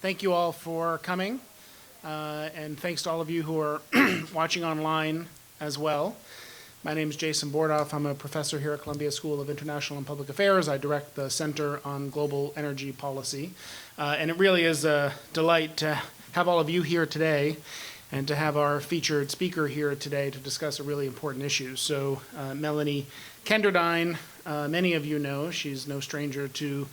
Thank you all for coming, and thanks to all of you who are watching online as well. My name is Jason Bordoff. I'm a professor here at Columbia School of International and Public Affairs. I direct the Center on Global Energy Policy, and it really is a delight to have all of you here today and to have our featured speaker here today to discuss a really important issue. So Melanie Kenderdine, many of you know, she's no stranger to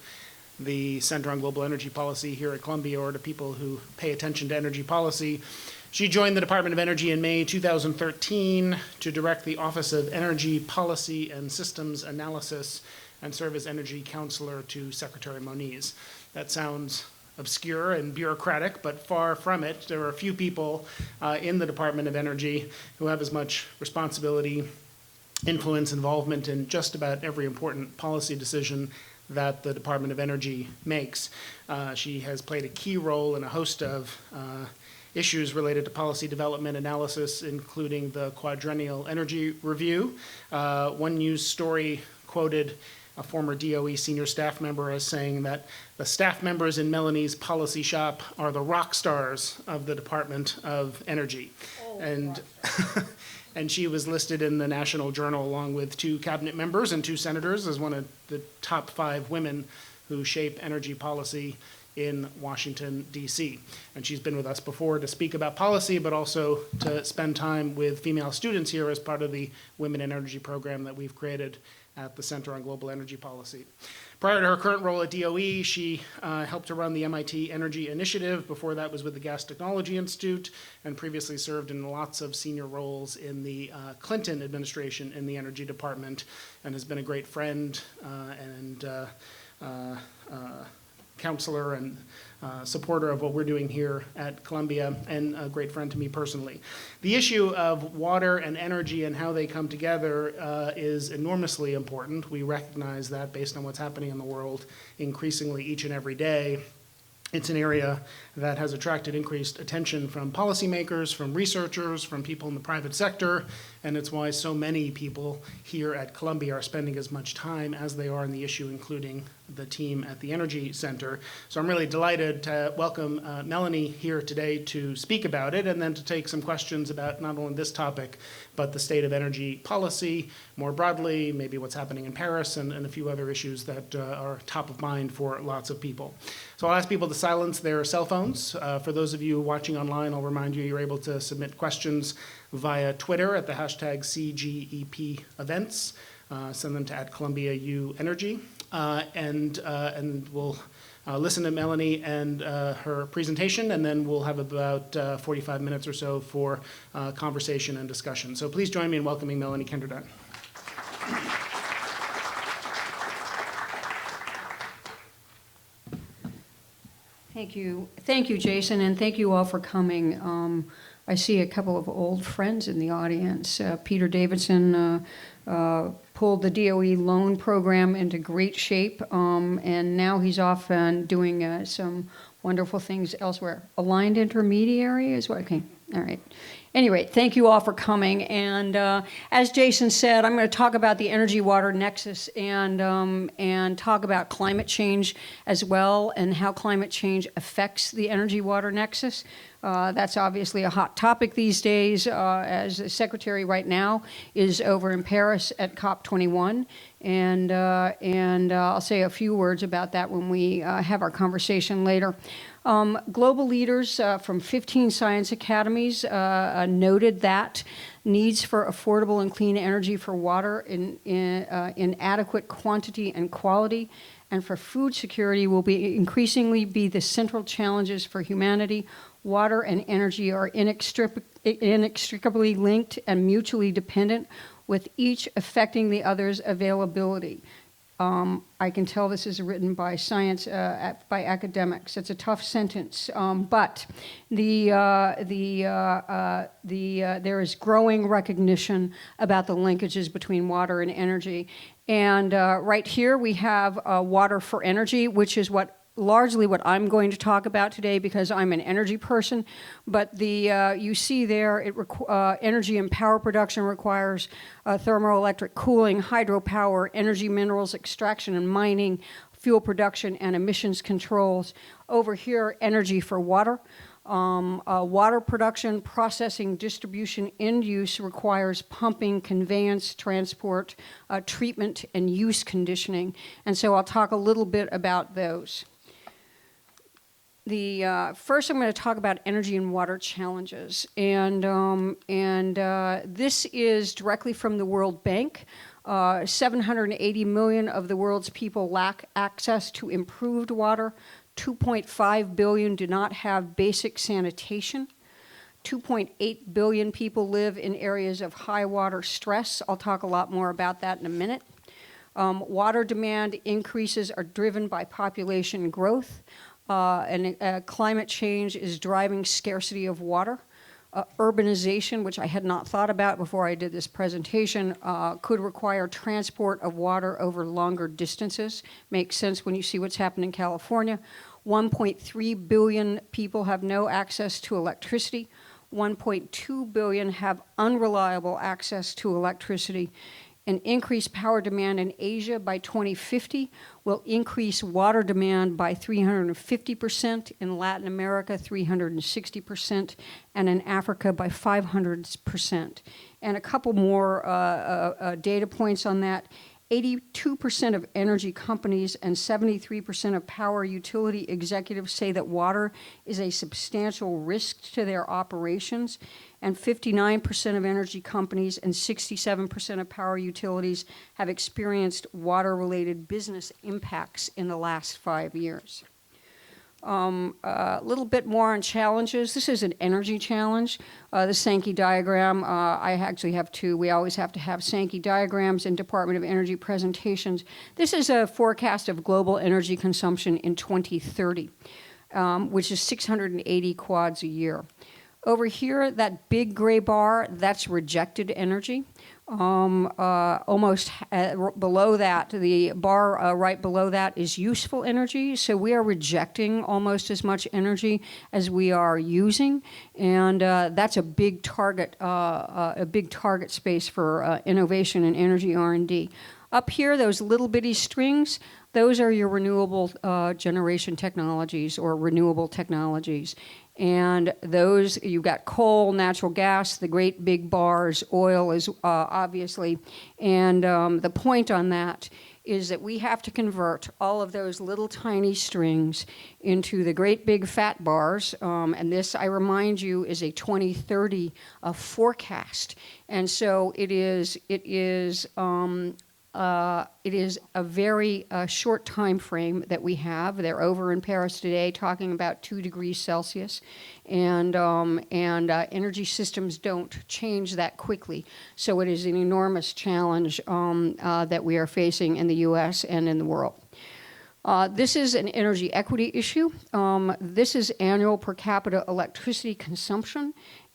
the Center on Global Energy Policy here at Columbia or to people who pay attention to energy policy. She joined the Department of Energy in May 2013 to direct the Office of Energy Policy and Systems Analysis and serve as Energy Counselor to Secretary Moniz. That sounds obscure and bureaucratic, but far from it. There are a few people in the Department of Energy who have as much responsibility, influence, involvement in just about every important policy decision that the Department of Energy makes. She has played a key role in a host of issues related to policy development analysis, including the Quadrennial Energy Review. One news story quoted a former DOE senior staff member as saying that the staff members in Melanie's policy shop are the rock stars of the Department of Energy. Oh, and and she was listed in the National Journal along with 2 cabinet members and 2 senators as one of the top 5 women who shape energy policy in Washington, D.C. And she's been with us before to speak about policy, but also to spend time with female students here as part of the Women in Energy program that we've created at the Center on Global Energy Policy. Prior to her current role at DOE, she helped to run the MIT Energy Initiative. Before that was with the Gas Technology Institute, and previously served in lots of senior roles in the Clinton administration in the Energy Department, and has been a great friend and counselor and supporter of what we're doing here at Columbia, and a great friend to me personally. The issue of water and energy and how they come together is enormously important. We recognize that based on what's happening in the world increasingly each and every day. It's an area that has attracted increased attention from policymakers, from researchers, from people in the private sector, and it's why so many people here at Columbia are spending as much time as they are on the issue, including the team at the Energy Center. So I'm really delighted to welcome Melanie here today to speak about it, and then to take some questions about not only this topic, but the state of energy policy more broadly, maybe what's happening in Paris, and a few other issues that are top of mind for lots of people. So I'll ask people to silence their cell phones. For those of you watching online, I'll remind you you're able to submit questions via Twitter at the hashtag CGEP events. Send them to @ColumbiaUEnergy. And we'll listen to Melanie and her presentation, and then we'll have about 45 minutes or so for conversation and discussion. So please join me in welcoming Melanie Kenderdine. Thank you, Jason, and thank you all for coming. I see a couple of old friends in the audience. Peter Davidson pulled the DOE loan program into great shape, and now he's off and doing some wonderful things elsewhere. Aligned intermediary is what, okay, all right. Anyway, thank you all for coming, and as Jason said, I'm going to talk about the energy-water nexus and talk about climate change as well, and how climate change affects the energy-water nexus. That's obviously a hot topic these days, as the Secretary right now is over in Paris at COP21, and I'll say a few words about that when we have our conversation later. Global leaders from 15 science academies noted that needs for affordable and clean energy for water in adequate quantity and quality, and for food security will increasingly be the central challenges for humanity. Water and energy are inextricably linked and mutually dependent, with each affecting the other's availability. I can tell this is written by science, by academics. It's a tough sentence, but there is growing recognition about the linkages between water and energy. And right here we have water for energy, which is largely what I'm going to talk about today because I'm an energy person. But you see there, energy and power production requires thermoelectric cooling, hydropower, energy minerals extraction and mining, fuel production and emissions controls. Over here, energy for water. Water production, processing, distribution, end use requires pumping, conveyance, transport, treatment, and use conditioning. And so I'll talk a little bit about those. First, I'm going to talk about energy and water challenges. And this is directly from the World Bank. 780 million of the world's people lack access to improved water. 2.5 billion do not have basic sanitation. 2.8 billion people live in areas of high water stress. I'll talk a lot more about that in a minute. Water demand increases are driven by population growth, and climate change is driving scarcity of water. Urbanization, which I had not thought about before I did this presentation, could require transport of water over longer distances. Makes sense when you see what's happened in California. 1.3 billion people have no access to electricity. 1.2 billion have unreliable access to electricity. An increased power demand in Asia by 2050 will increase water demand by 350%, in Latin America 360%, and in Africa by 500%. And a couple more data points on that. 82% of energy companies and 73% of power utility executives say that water is a substantial risk to their operations, and 59% of energy companies and 67% of power utilities have experienced water-related business impacts in the last 5 years. A little bit more on challenges. This is an energy challenge. The Sankey diagram, I actually have two. We always have to have Sankey diagrams in Department of Energy presentations. This is a forecast of global energy consumption in 2030, which is 680 quads a year. Over here, that big gray bar, that's rejected energy. Almost below that, the bar right below that is useful energy. So we are rejecting almost as much energy as we are using, and that's a big target space for innovation and energy R&D. Up here, those little bitty strings, those are your renewable generation technologies or renewable technologies. And those, you've got coal, natural gas, the great big bars, oil is obviously. And the point on that is that we have to convert all of those little tiny strings into the great big fat bars. And this, I remind you, is a 2030 forecast. And so it is a very short time frame that we have. They're over in Paris today talking about 2 degrees Celsius, and energy systems don't change that quickly. So it is an enormous challenge that we are facing in the U.S. and in the world. This is an energy equity issue. This is annual per capita electricity consumption.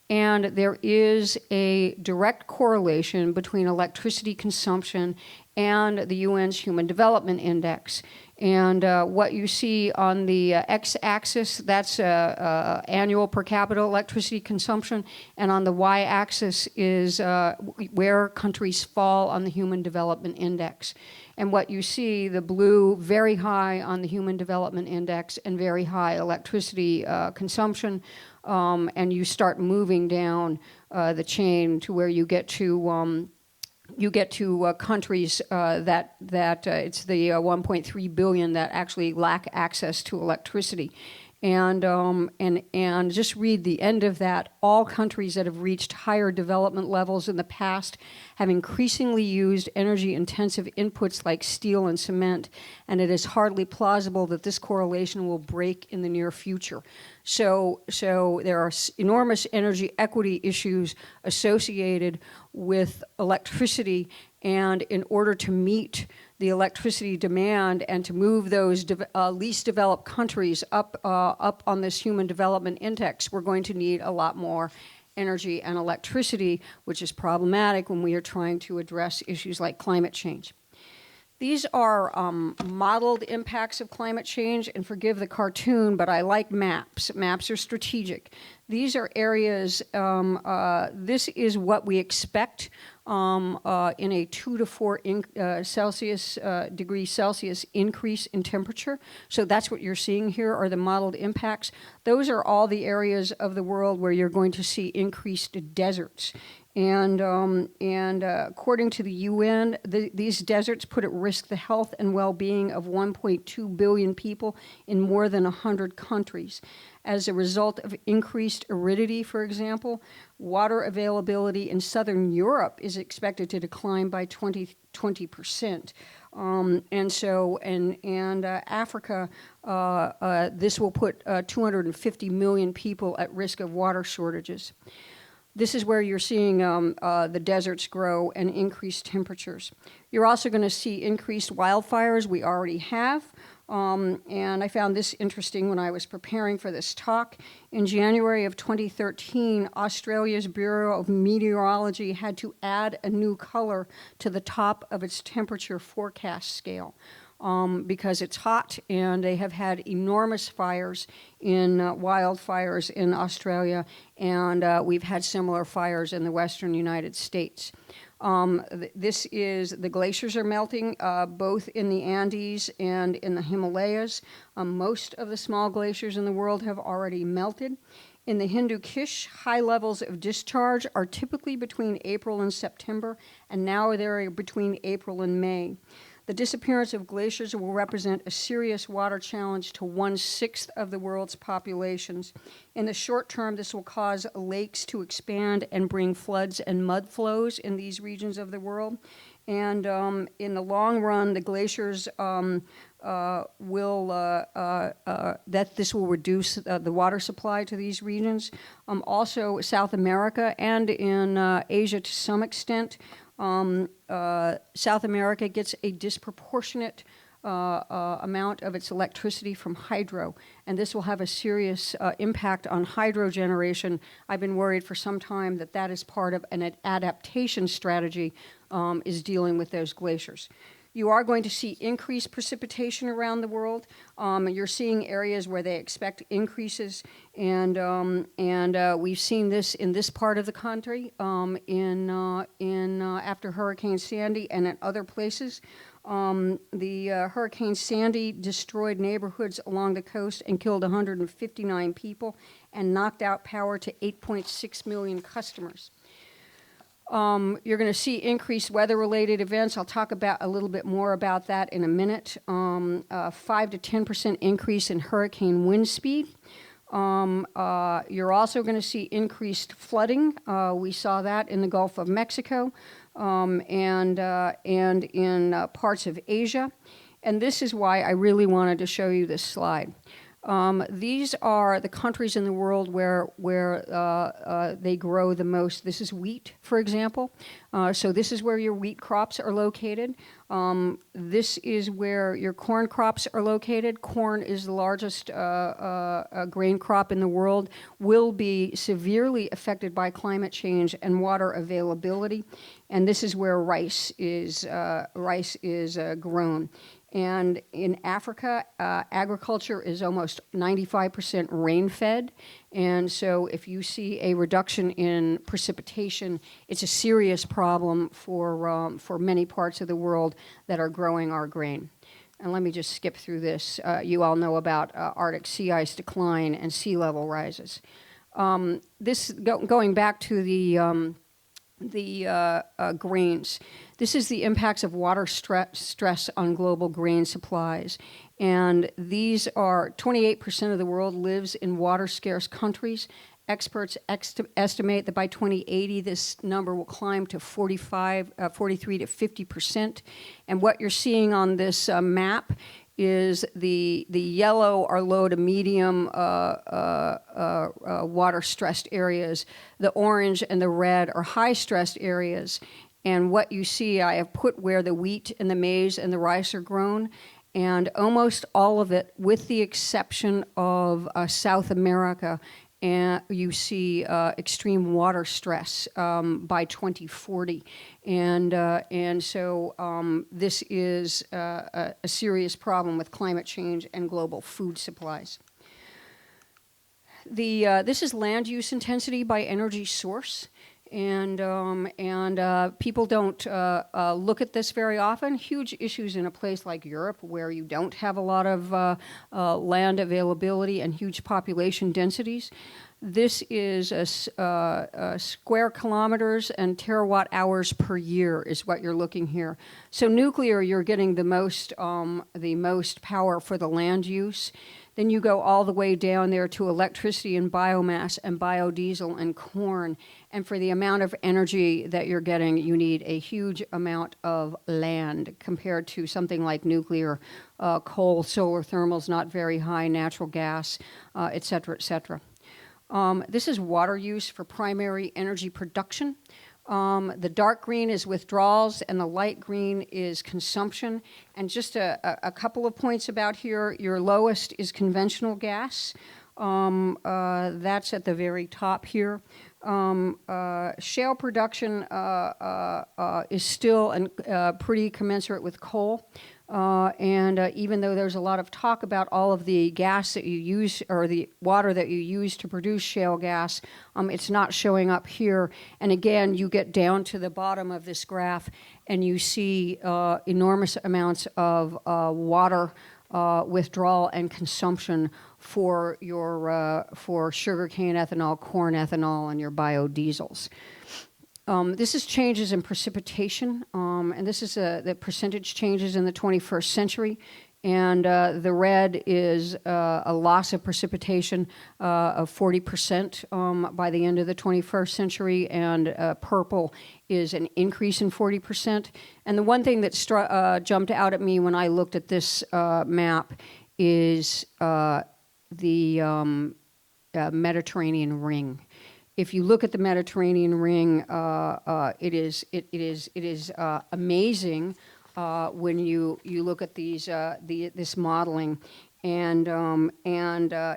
And there is a direct correlation between electricity consumption and the UN's Human Development Index. And what you see on the x-axis, that's annual per capita electricity consumption, and on the y-axis is where countries fall on the Human Development Index. And what you see, the blue, very high on the Human Development Index and very high electricity consumption, and you start moving down the chain to where you get to countries that it's the 1.3 billion that actually lack access to electricity. And just read the end of that. All countries that have reached higher development levels in the past have increasingly used energy-intensive inputs like steel and cement, and it is hardly plausible that this correlation will break in the near future. So there are enormous energy equity issues associated with electricity, and in order to meet the electricity demand and to move those least developed countries up on this Human Development Index, we're going to need a lot more energy and electricity, which is problematic when we are trying to address issues like climate change. These are modeled impacts of climate change, and forgive the cartoon, but I like maps. Maps are strategic. These are areas, this is what we expect in a 2 to 4 degrees Celsius increase in temperature. So that's what you're seeing here are the modeled impacts. Those are all the areas of the world where you're going to see increased deserts. And according to the UN, these deserts put at risk the health and well-being of 1.2 billion people in more than 100 countries. As a result of increased aridity, for example, water availability in southern Europe is expected to decline by 20%. Africa, this will put 250 million people at risk of water shortages. This is where you're seeing the deserts grow and increased temperatures. You're also going to see increased wildfires. We already have. And I found this interesting when I was preparing for this talk. In January of 2013, Australia's Bureau of Meteorology had to add a new color to the top of its temperature forecast scale. Because it's hot, and they have had enormous fires in wildfires in Australia, and we've had similar fires in the western United States. This is, the glaciers are melting, both in the Andes and in the Himalayas. Most of the small glaciers in the world have already melted. In the Hindu Kush, high levels of discharge are typically between April and September, and now they're between April and May. The disappearance of glaciers will represent a serious water challenge to 1/6 of the world's populations. In the short term, this will cause lakes to expand and bring floods and mud flows in these regions of the world. And in the long run, the glaciers this will reduce the water supply to these regions. Also, South America and in Asia to some extent, South America gets a disproportionate amount of its electricity from hydro, and this will have a serious impact on hydro generation. I've been worried for some time that that is part of an adaptation strategy is dealing with those glaciers. You are going to see increased precipitation around the world. You're seeing areas where they expect increases, and we've seen this in this part of the country after Hurricane Sandy and in other places. Hurricane Sandy destroyed neighborhoods along the coast and killed 159 people and knocked out power to 8.6 million customers. You're going to see increased weather-related events. I'll talk about a little bit more about that in a minute. 5 to 10% increase in hurricane wind speed. You're also going to see increased flooding. We saw that in the Gulf of Mexico and in parts of Asia. And this is why I really wanted to show you this slide. These are the countries in the world where they grow the most. This is wheat, for example. So this is where your wheat crops are located. This is where your corn crops are located. Corn is the largest grain crop in the world, will be severely affected by climate change and water availability. And this is where rice is grown. And in Africa, agriculture is almost 95% rain-fed. And so if you see a reduction in precipitation, it's a serious problem for many parts of the world that are growing our grain. And let me just skip through this. You all know about Arctic sea ice decline and sea level rises. Going back to the grains. This is the impacts of water stress on global grain supplies. And these are 28% of the world lives in water-scarce countries. Experts estimate that by 2080, this number will climb to 43 to 50%. And what you're seeing on this map is the yellow are low to medium water-stressed areas. The orange and the red are high-stressed areas. And what you see, I have put where the wheat and the maize and the rice are grown, and almost all of it, with the exception of South America and you see extreme water stress by 2040. And so this is a serious problem with climate change and global food supplies. This is land use intensity by energy source. And people don't look at this very often. Huge issues in a place like Europe where you don't have a lot of land availability and huge population densities. This is square kilometers and terawatt hours per year is what you're looking here. So nuclear, you're getting the most power for the land use. Then you go all the way down there to electricity and biomass and biodiesel and corn. And for the amount of energy that you're getting, you need a huge amount of land compared to something like nuclear, coal, solar thermals, not very high, natural gas, et cetera, et cetera. This is water use for primary energy production. The dark green is withdrawals and the light green is consumption. And just a couple of points about here. Your lowest is conventional gas. That's at the very top here. Shale production is still pretty commensurate with coal. And even though there's a lot of talk about all of the gas that you use or the water that you use to produce shale gas, it's not showing up here. And again, you get down to the bottom of this graph and you see enormous amounts of water withdrawal and consumption for your for sugarcane ethanol, corn ethanol, and your biodiesels. This is changes in precipitation, and this is the percentage changes in the 21st century. And the red is a loss of precipitation of 40% by the end of the 21st century, and purple is an increase in 40%. And the one thing that jumped out at me when I looked at this map is the Mediterranean ring. If you look at the Mediterranean ring, it is amazing when you look at this modeling, and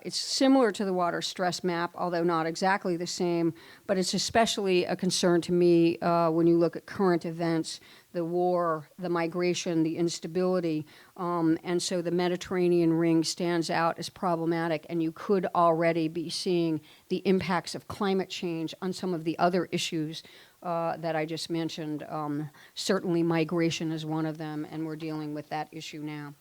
it's similar to the water stress map, although not exactly the same. But it's especially a concern to me when you look at current events, the war, the migration, the instability, and so the Mediterranean ring stands out as problematic, and you could already be seeing the impacts of climate change on some of the other issues that I just mentioned. Certainly migration is one of them, and we're dealing with that issue now.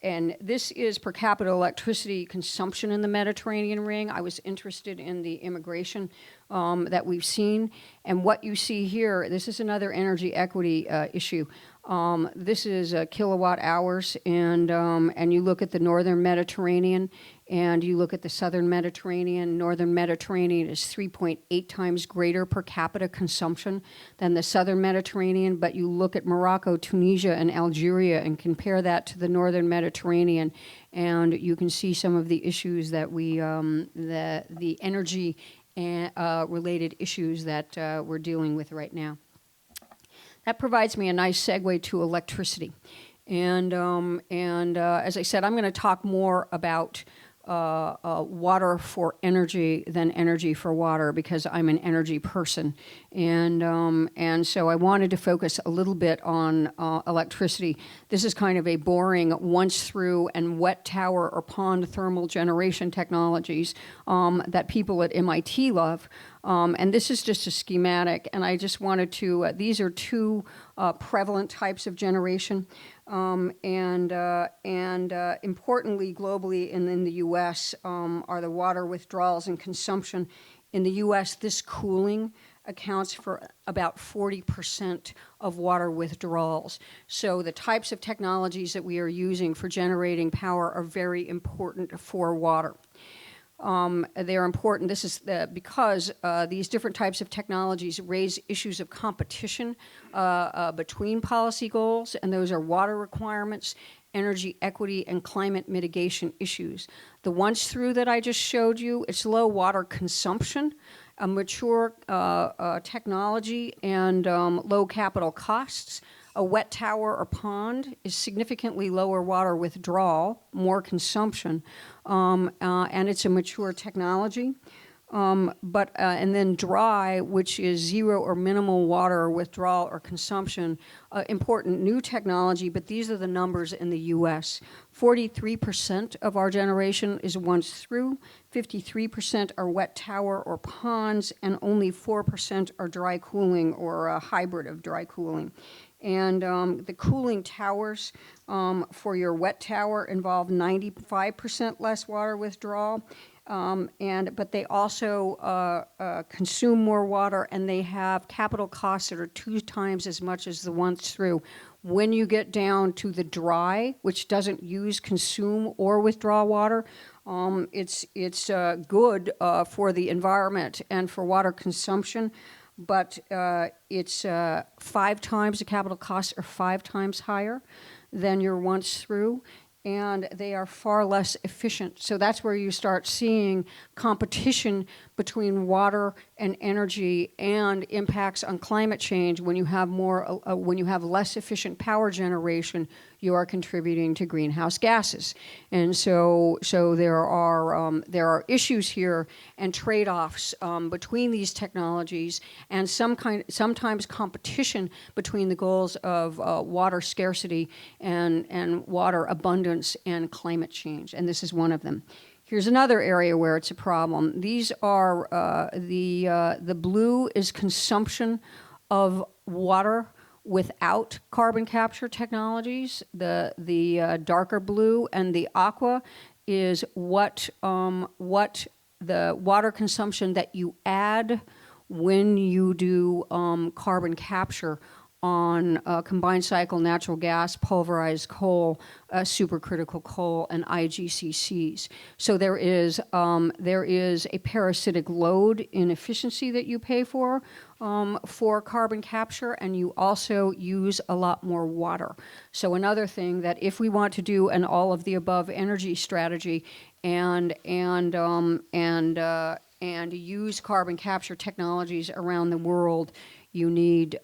And this is per capita electricity consumption in the Mediterranean ring. I was interested in the immigration that we've seen. And what you see here, this is another energy equity issue. This is kilowatt hours, and you look at the northern Mediterranean, and you look at the southern Mediterranean. Northern Mediterranean is 3.8 times greater per capita consumption than the southern Mediterranean, but you look at Morocco, Tunisia, and Algeria and compare that to the northern Mediterranean, and you can see some of the issues that the energy related issues that we're dealing with right now. That provides me a nice segue to electricity. And as I said, I'm going to talk more about water for energy than energy for water because I'm an energy person. And so I wanted to focus a little bit on electricity. This is kind of a boring once through and wet tower or pond thermal generation technologies that people at MIT love. And this is just a schematic, and I just wanted to, these are two prevalent types of generation, and importantly, globally and in the U.S. Are the water withdrawals and consumption. In the U.S., this cooling accounts for about 40% of water withdrawals. So the types of technologies that we are using for generating power are very important for water. They're important. This is because these different types of technologies raise issues of competition between policy goals, and those are water requirements, energy equity, and climate mitigation issues. The once through that I just showed you, it's low water consumption, a mature technology, and low capital costs. A wet tower or pond is significantly lower water withdrawal, more consumption, and it's a mature technology. And then dry, which is zero or minimal water withdrawal or consumption, important new technology, but these are the numbers in the U.S. 43% of our generation is once through, 53% are wet tower or ponds, and only 4% are dry cooling or a hybrid of dry cooling. And the cooling towers for your wet tower involve 95% less water withdrawal. But they also consume more water, and they have capital costs that are 2 times as much as the once through. When you get down to the dry, which doesn't use, consume, or withdraw water, it's good for the environment and for water consumption, but it's 5 times, the capital costs are 5 times higher than your once through, and they are far less efficient. So that's where you start seeing competition between water and energy and impacts on climate change. When you have when you have less efficient power generation, you are contributing to greenhouse gases. And so there are issues here and trade-offs between these technologies, and sometimes competition between the goals of water scarcity and water abundance and climate change. And this is one of them. Here's another area where it's a problem. These are the blue is consumption of water without carbon capture technologies. The darker blue and the aqua is what the water consumption that you add when you do carbon capture on combined cycle natural gas, pulverized coal, supercritical coal, and IGCCs. So there is a parasitic load in efficiency that you pay for carbon capture, and you also use a lot more water. So another thing that if we want to do an all of the above energy strategy and use carbon capture technologies around the world, you need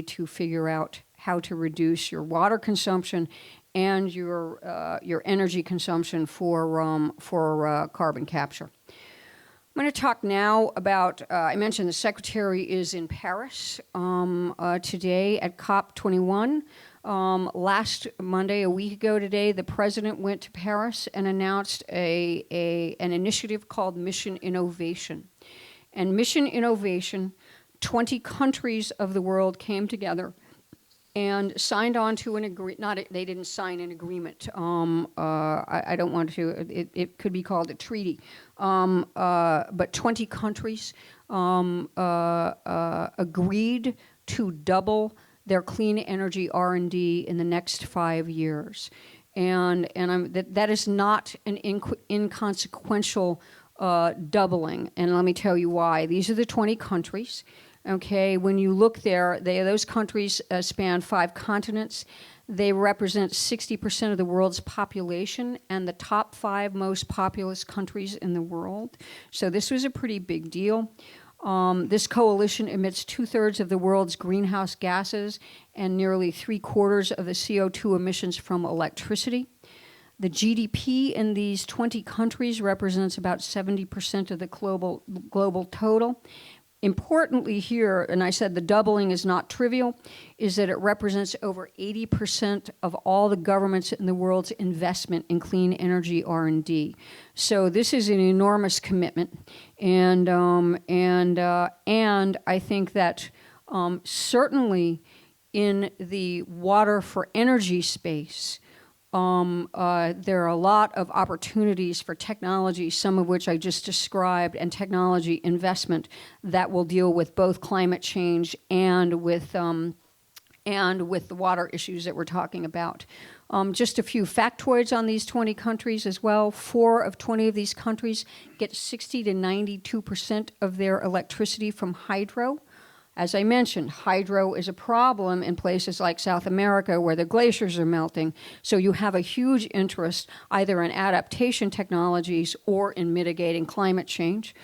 to figure out how to reduce your water consumption and your energy consumption for carbon capture. I'm going to talk now about, I mentioned the Secretary is in Paris today at COP21. Last Monday, a week ago today, the President went to Paris and announced an initiative called Mission Innovation. And Mission Innovation, 20 countries of the world came together and signed on to an agreement. They didn't sign an agreement. I don't want to, it could be called a treaty. But 20 countries agreed to double their clean energy R&D in the next 5 years. And that is not an inconsequential doubling. And let me tell you why. These are the 20 countries. Okay, when you look there, those countries span 5 continents. They represent 60% of the world's population and the top 5 most populous countries in the world. So this was a pretty big deal. This coalition emits 2/3 of the world's greenhouse gases and nearly 3/4 of the CO2 emissions from electricity. The GDP in these 20 countries represents about 70% of the global total. Importantly here, and I said the doubling is not trivial, is that it represents over 80% of all the governments in the world's investment in clean energy R&D. So this is an enormous commitment, and I think that certainly in the water for energy space, there are a lot of opportunities for technology, some of which I just described, and technology investment that will deal with both climate change and with the water issues that we're talking about. Just a few factoids on these 20 countries as well. 4 of 20 of these countries get 60 to 92% of their electricity from hydro. As I mentioned, hydro is a problem in places like South America where the glaciers are melting. So you have a huge interest either in adaptation technologies or in mitigating climate change.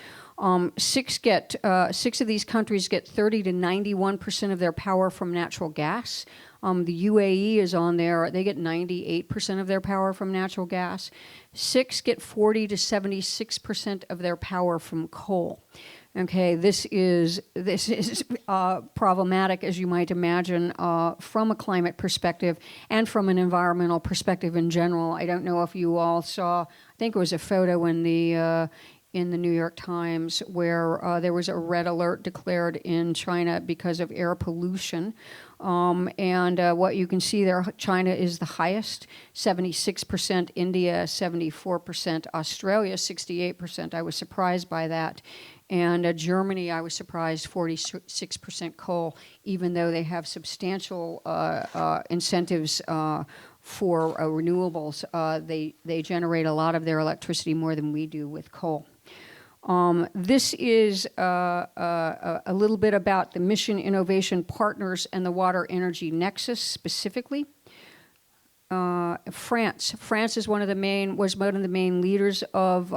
Six of these countries get 30 to 91% of their power from natural gas. The UAE is on there. They get 98% of their power from natural gas. 6 get 40 to 76% of their power from coal. Okay, this is problematic, as you might imagine, from a climate perspective and from an environmental perspective in general. I don't know if you all saw. I think it was a photo in the New York Times where there was a red alert declared in China because of air pollution. What you can see there, China is the highest, 76%, India 74%, Australia 68%. I was surprised by that. And Germany, I was surprised, 46% coal, even though they have substantial incentives for renewables. They generate a lot of their electricity more than we do with coal. This is a little bit about the Mission Innovation Partners and the WaterEnergy Nexus specifically. France is was one of the main leaders of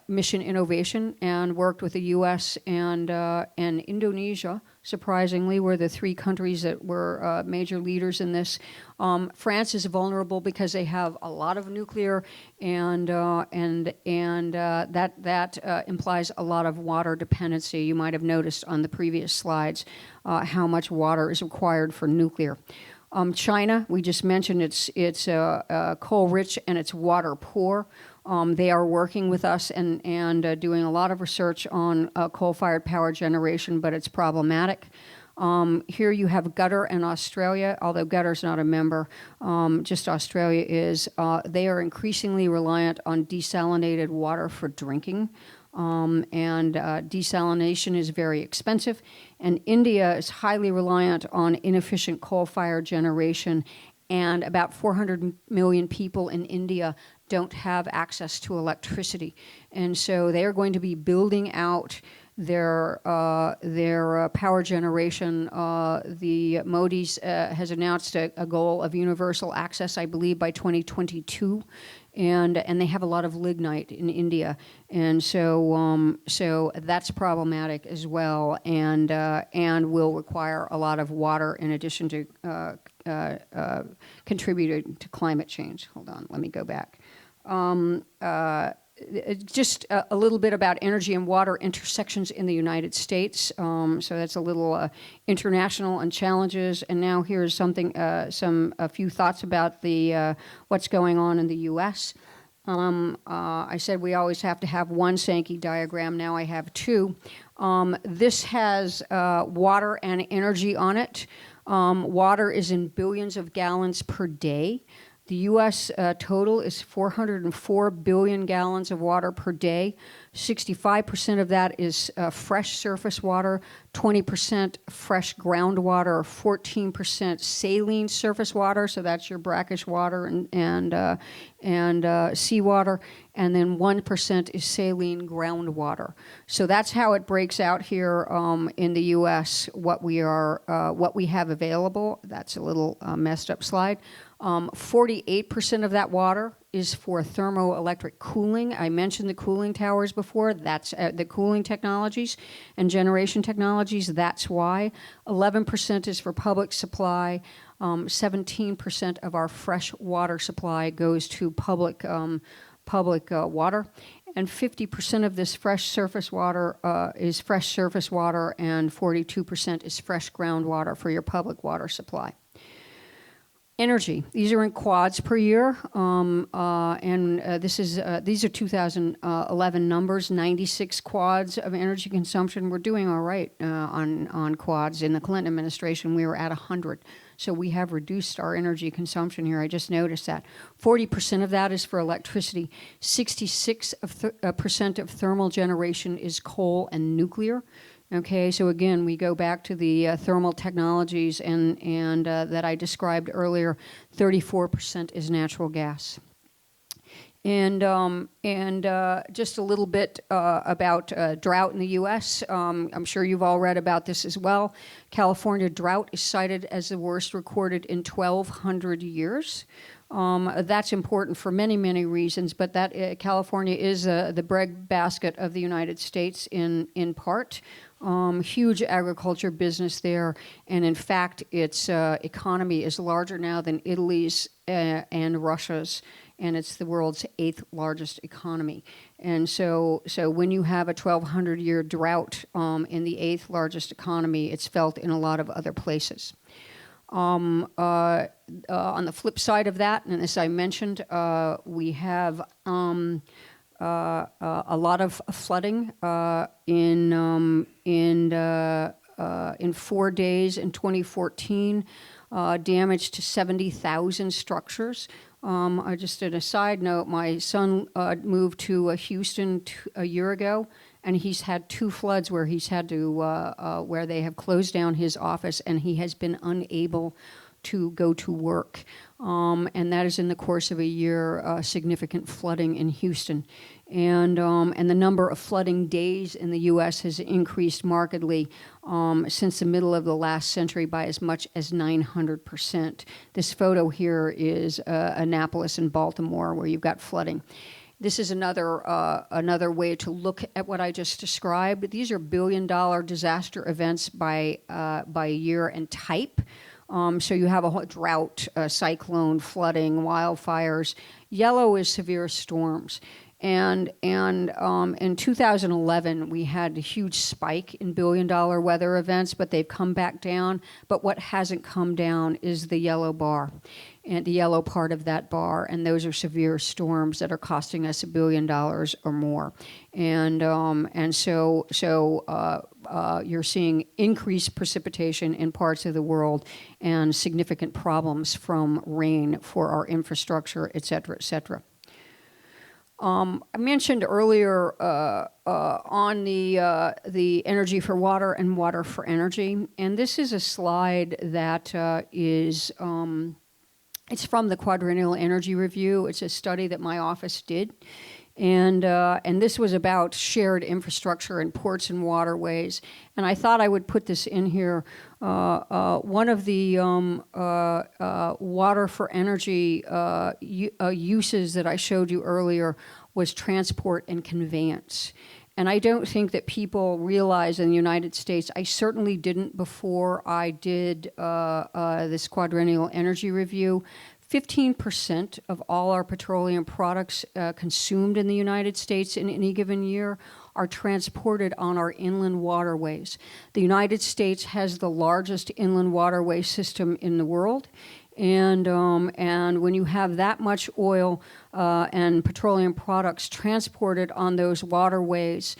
Mission Innovation and worked with the U.S. and Indonesia. Surprisingly, were the three countries that were major leaders in this. France is vulnerable because they have a lot of nuclear, and that implies a lot of water dependency. You might have noticed on the previous slides how much water is required for nuclear. China, we just mentioned, it's coal rich and it's water poor. They are working with us and doing a lot of research on coal-fired power generation, but it's problematic. Here you have Qatar and Australia, although Qatar's not a member, just Australia is. They are increasingly reliant on desalinated water for drinking. Desalination is very expensive, and India is highly reliant on inefficient coal-fired generation, and about 400 million people in India don't have access to electricity. And so they are going to be building out their power generation. The Modi has announced a goal of universal access, I believe, by 2022. And they have a lot of lignite in India, and so that's problematic as well, and will require a lot of water in addition to contributing to climate change. Hold on, let me go back. Just a little bit about energy and water intersections in the United States. So that's a little international and challenges. And now here's something, a few thoughts about the what's going on in the U.S. I said we always have to have one Sankey diagram. Now I have two. This has water and energy on it. Water is in billions of gallons per day. The U.S. Total is 404 billion gallons of water per day. 65% of that is fresh surface water, 20% fresh groundwater, 14% saline surface water, so that's your brackish water and seawater, and then 1% is saline groundwater. So that's how it breaks out here in the U.S. What we have available. That's a little messed up slide. 48% of that water is for thermoelectric cooling. I mentioned the cooling towers before. That's the cooling technologies and generation technologies. That's why. 11% is for public supply. 17% of our fresh water supply goes to public water. And 50% of this fresh surface water is fresh surface water, and 42% is fresh groundwater for your public water supply. Energy. These are in quads per year, these are 2011 numbers. 96 quads of energy consumption. We're doing all right on quads. In the Clinton administration, we were at 100. So we have reduced our energy consumption here. I just noticed that. 40% of that is for electricity. 66% of thermal generation is coal and nuclear. Okay, so again, we go back to the thermal technologies and that I described earlier. 34% is natural gas. And just a little bit about drought in the U.S. I'm sure you've all read about this as well. California drought is cited as the worst recorded in 1,200 years. That's important for many, many reasons, but that California is the breadbasket of the United States in part. Huge agriculture business there, and in fact, its economy is larger now than Italy's and Russia's, and it's the world's 8th largest economy. And so when you have a 1,200-year drought in the 8th largest economy, it's felt in a lot of other places. On the flip side of that, and as I mentioned, we have a lot of flooding in 4 days in 2014, damage to 70,000 structures. Just an aside note, my son moved to Houston a year ago, and he's had 2 floods where he's had to where they have closed down his office, and he has been unable to go to work. And that is in the course of a year, significant flooding in Houston. And the number of flooding days in the U.S. has increased markedly since the middle of the last century by as much as 900%. This photo here is Annapolis and Baltimore, where you've got flooding. This is another way to look at what I just described. These are billion-dollar disaster events by year and type. So you have a whole drought, cyclone, flooding, wildfires. Yellow is severe storms. And in 2011, we had a huge spike in billion-dollar weather events, but they've come back down. But what hasn't come down is the yellow bar, and the yellow part of that bar, and those are severe storms that are costing us $1 billion or more. And so you're seeing increased precipitation in parts of the world and significant problems from rain for our infrastructure, et cetera, et cetera. I mentioned earlier on the energy for water and water for energy, and this is a slide that is it's from the Quadrennial Energy Review. It's a study that my office did, and this was about shared infrastructure in ports and waterways. And I thought I would put this in here. One of the water for energy uses that I showed you earlier was transport and conveyance. And I don't think that people realize in the United States, I certainly didn't before I did this Quadrennial Energy Review, 15% of all our petroleum products consumed in the United States in any given year are transported on our inland waterways. The United States has the largest inland waterway system in the world. And when you have that much oil and petroleum products transported on those waterways,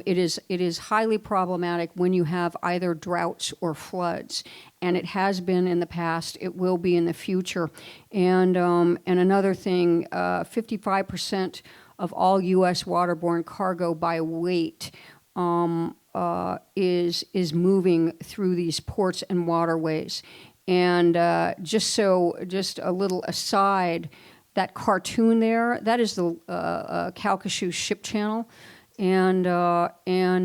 it is highly problematic when you have either droughts or floods. And it has been in the past. It will be in the future. And another thing, 55% of all U.S. waterborne cargo by weight is moving through these ports and waterways. And just a little aside, that cartoon there, that is the Calcasieu Ship Channel. And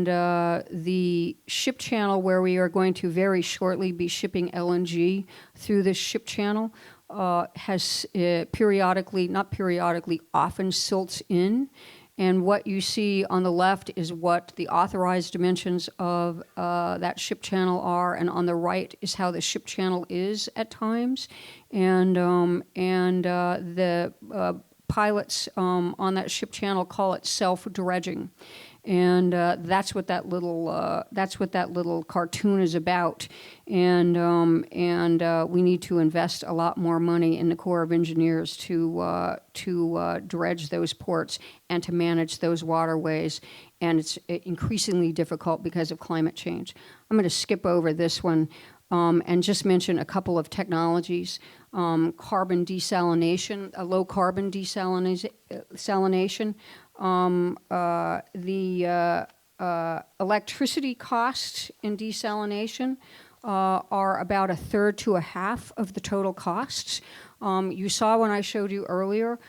the ship channel where we are going to very shortly be shipping LNG through this ship channel has often silts in. And what you see on the left is what the authorized dimensions of that ship channel are, and on the right is how the ship channel is at times. And the pilots on that ship channel call it self-dredging. And that's what that little cartoon is about. And we need to invest a lot more money in the Corps of Engineers to dredge those ports and to manage those waterways. And it's increasingly difficult because of climate change. I'm going to skip over this one and just mention a couple of technologies. Carbon desalination, low carbon desalination. The electricity costs in desalination are about a third to a half of the total costs. You saw when I showed you earlier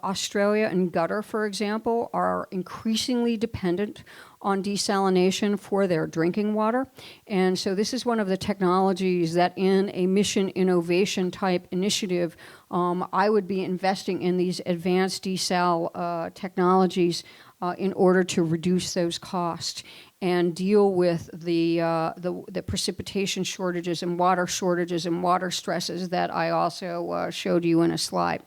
Australia and Qatar, for example, are increasingly dependent on desalination for their drinking water. And so this is one of the technologies that in a mission innovation type initiative, I would be investing in these advanced desal technologies in order to reduce those costs and deal with the precipitation shortages and water stresses that I also showed you in a slide.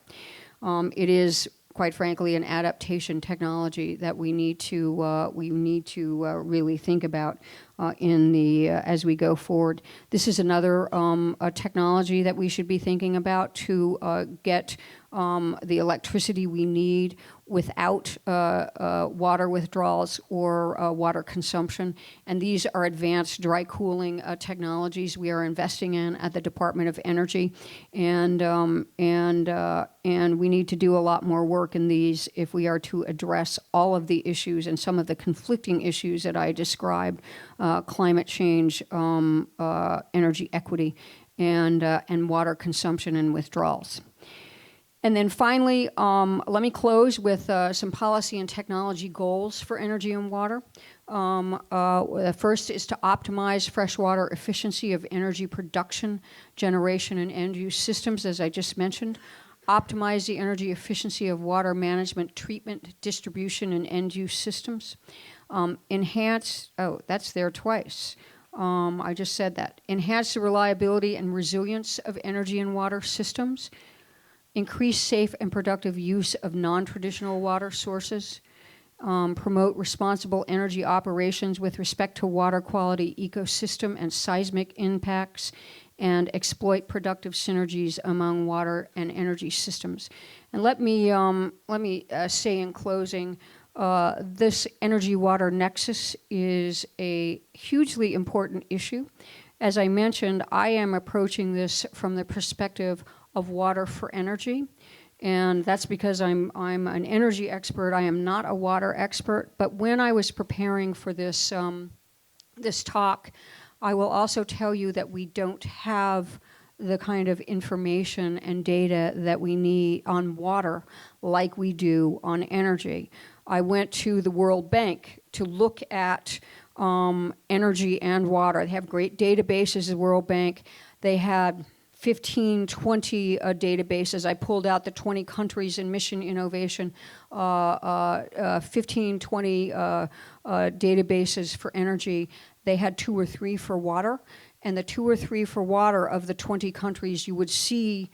It is, quite frankly, an adaptation technology that we need to really think about as we go forward. This is another a technology that we should be thinking about to get the electricity we need without water withdrawals or water consumption. And these are advanced dry cooling technologies we are investing in at the Department of Energy. And we need to do a lot more work in these if we are to address all of the issues and some of the conflicting issues that I described, climate change, energy equity, and water consumption and withdrawals. And then finally, let me close with some policy and technology goals for energy and water. The first is to optimize freshwater efficiency of energy production, generation, and end-use systems, as I just mentioned. Optimize the energy efficiency of water management, treatment, distribution, and end-use systems. Enhance, that's there twice. I just said that. Enhance the reliability and resilience of energy and water systems. Increase safe and productive use of non-traditional water sources, promote responsible energy operations with respect to water quality, ecosystem, and seismic impacts, and exploit productive synergies among water and energy systems. And let me say in closing, this energy-water nexus is a hugely important issue. As I mentioned, I am approaching this from the perspective of water for energy, and that's because I'm an energy expert. I am not a water expert, but when I was preparing for this this talk, I will also tell you that we don't have the kind of information and data that we need on water like we do on energy. I went to the World Bank to look at energy and water. They have great databases at the World Bank. They had 15, 20 databases. I pulled out the 20 countries in mission innovation, 15, 20 databases for energy. They had 2 or 3 for water. And the 2 or 3 for water of the 20 countries, you would see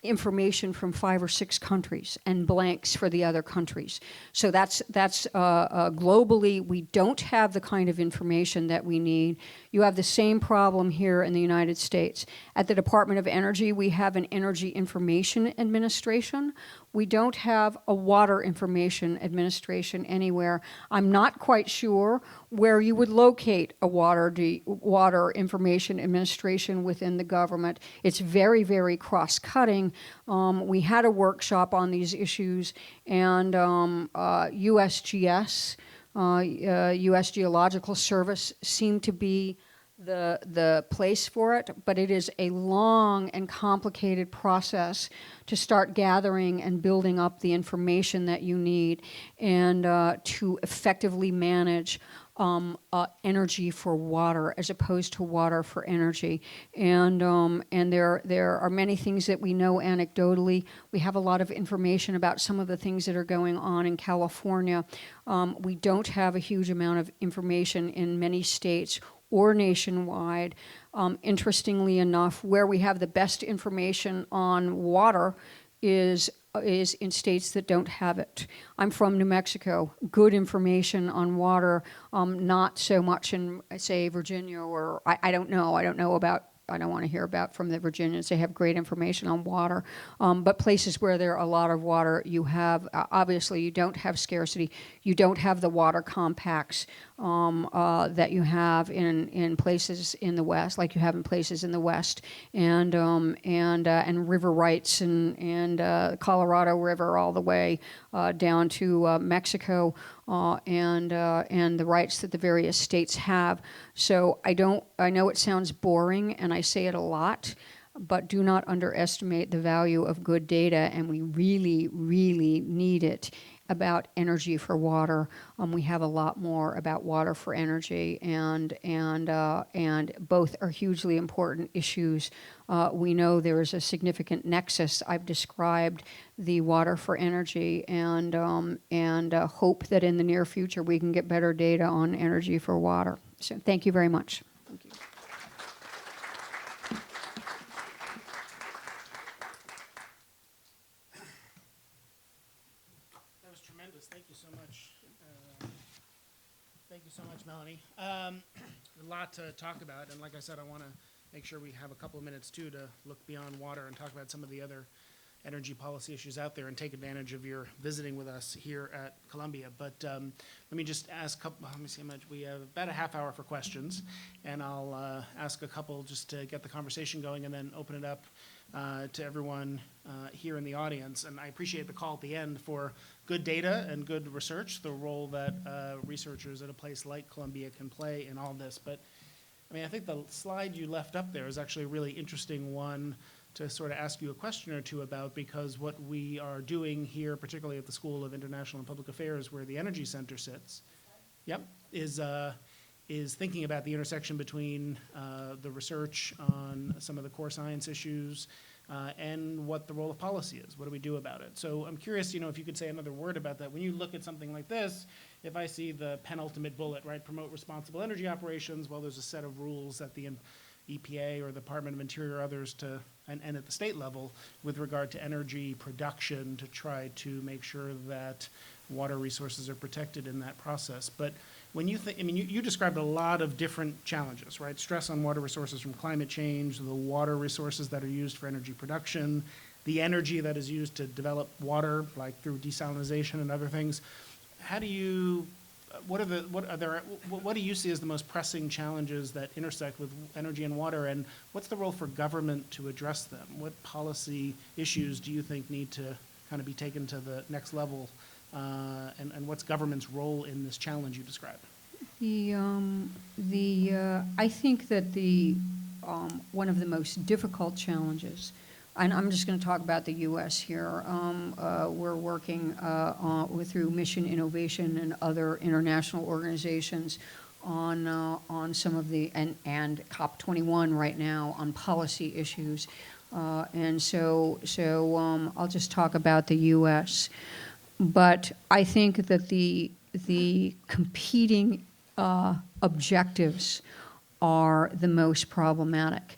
information from 5 or 6 countries and blanks for the other countries. So that's globally, we don't have the kind of information that we need. You have the same problem here in the United States. At the Department of Energy, we have an Energy Information Administration. We don't have a Water Information Administration anywhere. I'm not quite sure where you would locate a Water Information Administration within the government. It's very, very cross-cutting. We had a workshop on these issues, and USGS, U.S. Geological Service, seemed to be the place for it, but it is a long and complicated process to start gathering and building up the information that you need and to effectively manage energy for water as opposed to water for energy. And there are many things that we know anecdotally. We have a lot of information about some of the things that are going on in California. We don't have a huge amount of information in many states or nationwide. Interestingly enough, where we have the best information on water is in states that don't have it. I'm from New Mexico. Good information on water, not so much in, say, Virginia, or I don't know. I don't want to hear about from the Virginians. They have great information on water. But places where there are a lot of water, you have, obviously, you don't have scarcity. You don't have the water compacts that you have in places in the West, like you have in places in the West, and river rights and Colorado River all the way down to Mexico, and the rights that the various states have. So I know it sounds boring, and I say it a lot. but do not underestimate the value of good data, and we really, really need it about energy for water. We have a lot more about water for energy, and both are hugely important issues. We know there is a significant nexus. I've described the water for energy, and hope that in the near future we can get better data on energy for water. So thank you very much. Thank you. That was tremendous. Thank you so much. Thank you so much, Melanie. A lot to talk about, and like I said, I want to make sure we have a couple of minutes too to look beyond water and talk about some of the other energy policy issues out there and take advantage of your visiting with us here at Columbia. But let me just ask, let me see how much, we have about a half hour for questions, and I'll ask a couple just to get the conversation going and then open it up to everyone here in the audience. And I appreciate the call at the end for good data and good research, the role that researchers at a place like Columbia can play in all this. But I mean, I think the slide you left up there is actually a really interesting one to sort of ask you a question or two about, because what we are doing here, particularly at the School of International and Public Affairs, where the Energy Center sits, is thinking about the intersection between the research on some of the core science issues and what the role of policy is. What do we do about it? So I'm curious, if you could say another word about that. When you look at something like this, if I see the penultimate bullet, right, promote responsible energy operations, well, there's a set of rules at the EPA or the Department of Interior or others and at the state level with regard to energy production to try to make sure that water resources are protected in that process. But when you think, I mean, you described a lot of different challenges, right? Stress on water resources from climate change, the water resources that are used for energy production, the energy that is used to develop water, like through desalination and other things. How do you, what do you see as the most pressing challenges that intersect with energy and water, and what's the role for government to address them? What policy issues do you think need to kind of be taken to the next level, and what's government's role in this challenge you described? I think that the one of the most difficult challenges, and I'm just going to talk about the U.S. here. We're working through Mission Innovation and other international organizations on some of the, and COP21 right now on policy issues. And so I'll just talk about the U.S. But I think that the competing objectives are the most problematic.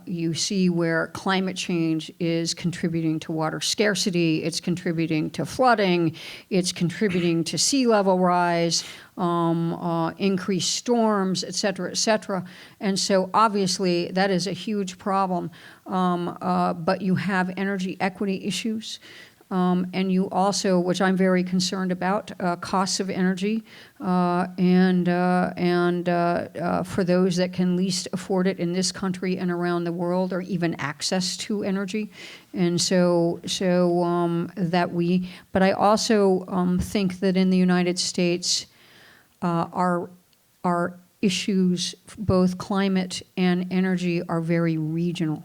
You see where climate change is contributing to water scarcity, it's contributing to flooding, it's contributing to sea level rise, increased storms, et cetera, et cetera. And so obviously that is a huge problem. But you have energy equity issues. And you also, which I'm very concerned about, costs of energy, and for those that can least afford it in this country and around the world, or even access to energy. And so that we, but I also think that in the United States, our issues, both climate and energy, are very regional.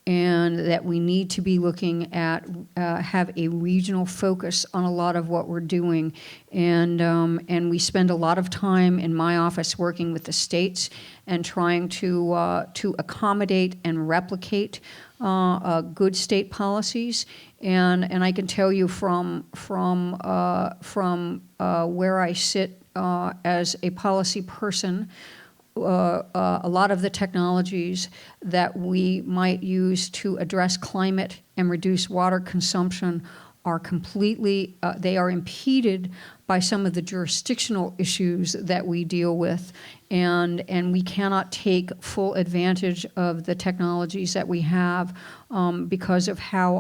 And that we need to be looking at, have a regional focus on a lot of what we're doing. And we spend a lot of time in my office working with the states and trying to accommodate and replicate good state policies. And I can tell you from where I sit as a policy person, a lot of the technologies that we might use to address climate and reduce water consumption are completely, they are impeded by some of the jurisdictional issues that we deal with, and we cannot take full advantage of the technologies that we have because of how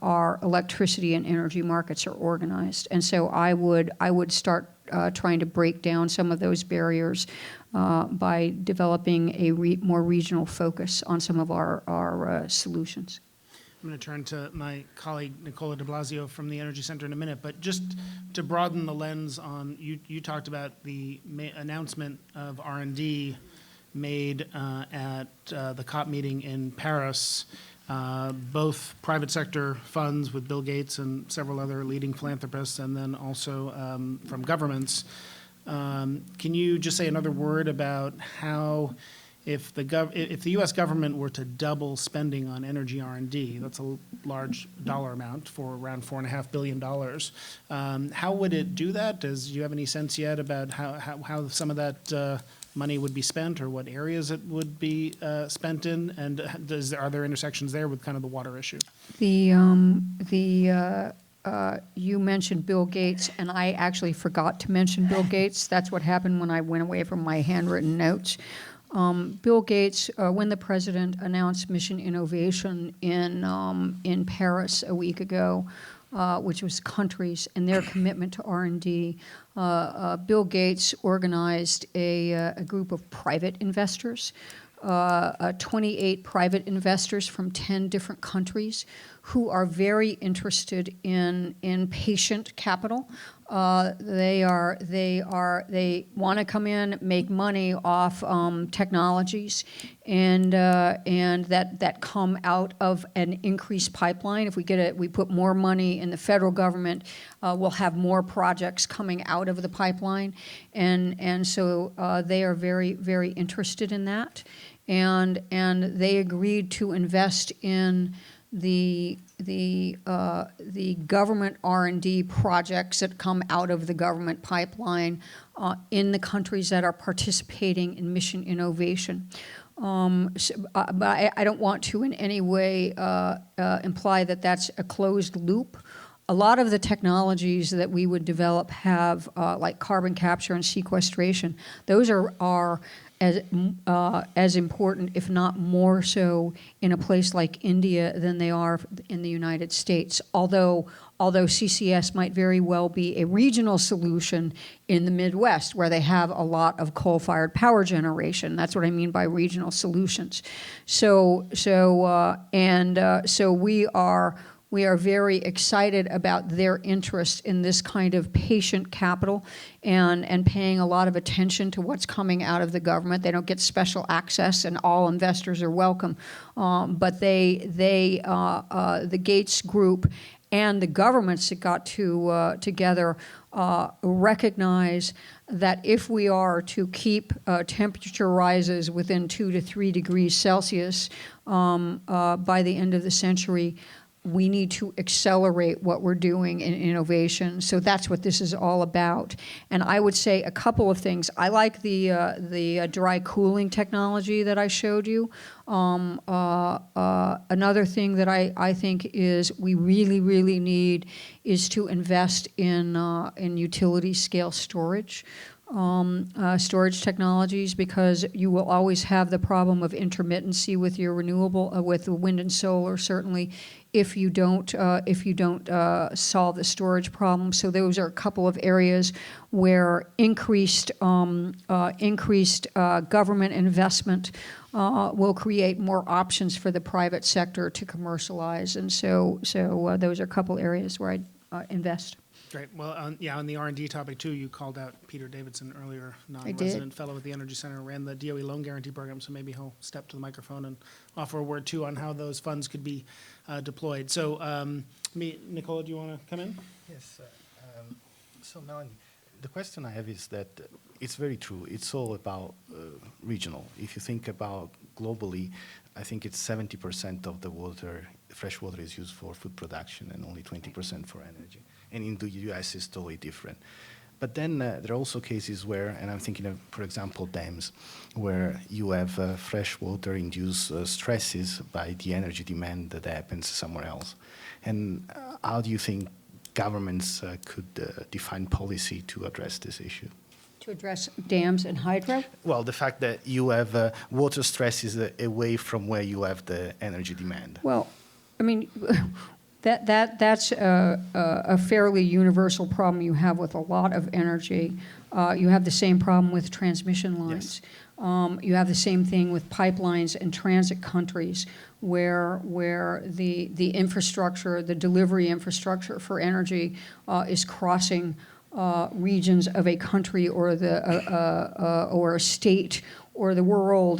our electricity and energy markets are organized. And so I would start trying to break down some of those barriers by developing a more regional focus on some of our solutions. I'm going to turn to my colleague Nicola de Blasio from the Energy Center in a minute, but just to broaden the lens on, you talked about the announcement of R&D made at the COP meeting in Paris, both private sector funds with Bill Gates and several other leading philanthropists, and then also from governments. Can you just say another word about how, if the U.S. government were to double spending on energy R&D, that's a large dollar amount for around $4.5 billion, how would it do that? Do you have any sense yet about how some of that money would be spent, or what areas it would be spent in, and are there intersections there with kind of the water issue? You mentioned Bill Gates, and I actually forgot to mention Bill Gates. That's what happened when I went away from my handwritten notes. Bill Gates, when the president announced Mission Innovation in Paris a week ago, which was countries and their commitment to R&D, Bill Gates organized a group of private investors, 28 private investors from 10 different countries who are very interested in patient capital. They want to come in, make money off technologies, and that come out of an increased pipeline. If we put more money in the federal government, we'll have more projects coming out of the pipeline, and so they are very, very interested in that, and they agreed to invest in the government R&D projects that come out of the government pipeline in the countries that are participating in mission innovation. But I don't want to in any way imply that that's a closed loop. A lot of the technologies that we would develop have, like carbon capture and sequestration, those are as important, if not more so, in a place like India than they are in the United States. Although CCS might very well be a regional solution in the Midwest, where they have a lot of coal-fired power generation. That's what I mean by regional solutions. So we are very excited about their interest in this kind of patient capital and paying a lot of attention to what's coming out of the government. They don't get special access, and all investors are welcome. But the Gates Group and the governments that got together recognize that if we are to keep temperature rises within 2 to 3 degrees Celsius by the end of the century, we need to accelerate what we're doing in innovation. So that's what this is all about. And I would say a couple of things. I like the dry cooling technology that I showed you. Another thing that I think is we really, really need is to invest in utility scale storage. Storage technologies, because you will always have the problem of intermittency with your renewable, with wind and solar, certainly, if you don't solve the storage problem. So those are a couple of areas where increased government investment will create more options for the private sector to commercialize. And so those are a couple areas where I invest. Great. Well, on the R&D topic, too, you called out Peter Davidson earlier, non-resident fellow at the Energy Center, ran the DOE Loan Guarantee Program, so maybe he'll step to the microphone and offer a word, too, on how those funds could be deployed. So, Nicola, do you want to come in? Yes. So, Melanie, the question I have is that it's very true. It's all about regional. If you think about globally, I think it's 70% of the water, fresh water, is used for food production and only 20% for energy. And in the US, it's totally different. But then there are also cases where, and I'm thinking of, for example, dams, where you have fresh water induced stresses by the energy demand that happens somewhere else. And how do you think governments could define policy to address this issue? To address dams and hydro? Well, the fact that you have water stresses away from where you have the energy demand. Well, I mean, that's a fairly universal problem you have with a lot of energy. You have the same problem with transmission lines. Yes. You have the same thing with pipelines and transit countries, where the infrastructure, the delivery infrastructure for energy, is crossing regions of a country or a state or the world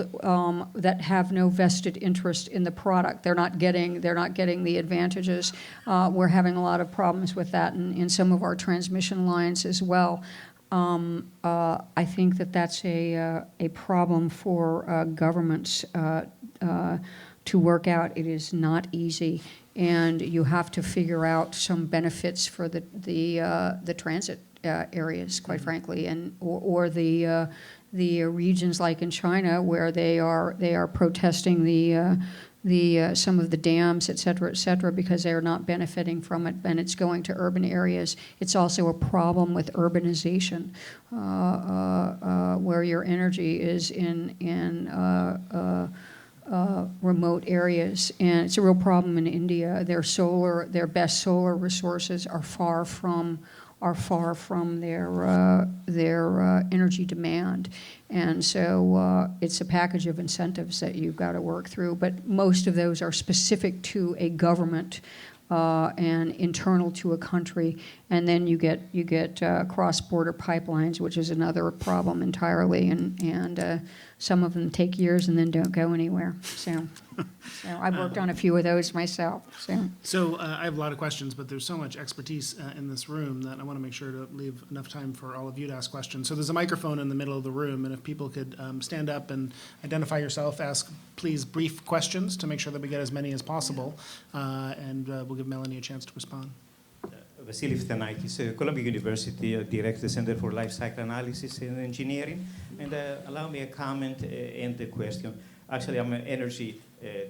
that have no vested interest in the product. They're not getting the advantages. We're having a lot of problems with that in some of our transmission lines as well. I think that's a problem for governments to work out. It is not easy, and you have to figure out some benefits for the transit areas, quite frankly, and or the regions like in China where they are protesting some of the dams, et cetera, because they are not benefiting from it, and it's going to urban areas. It's also a problem with urbanization, where your energy is in remote areas, and it's a real problem in India. Their best solar resources are far from their energy demand, and so it's a package of incentives that you've got to work through. But most of those are specific to a government and internal to a country, and then you get cross-border pipelines, which is another problem entirely, and some of them take years and then don't go anywhere. So I've worked on a few of those myself. So I have a lot of questions, but there's so much expertise in this room that I want to make sure to leave enough time for all of you to ask questions. So there's a microphone in the middle of the room, and if people could stand up and identify yourself, ask please brief questions to make sure that we get as many as possible, and we'll give Melanie a chance to respond. Vasily Ftanakis, Columbia University, Director Center for Life Cycle Analysis and Engineering. And allow me a comment and a question. Actually, I'm an energy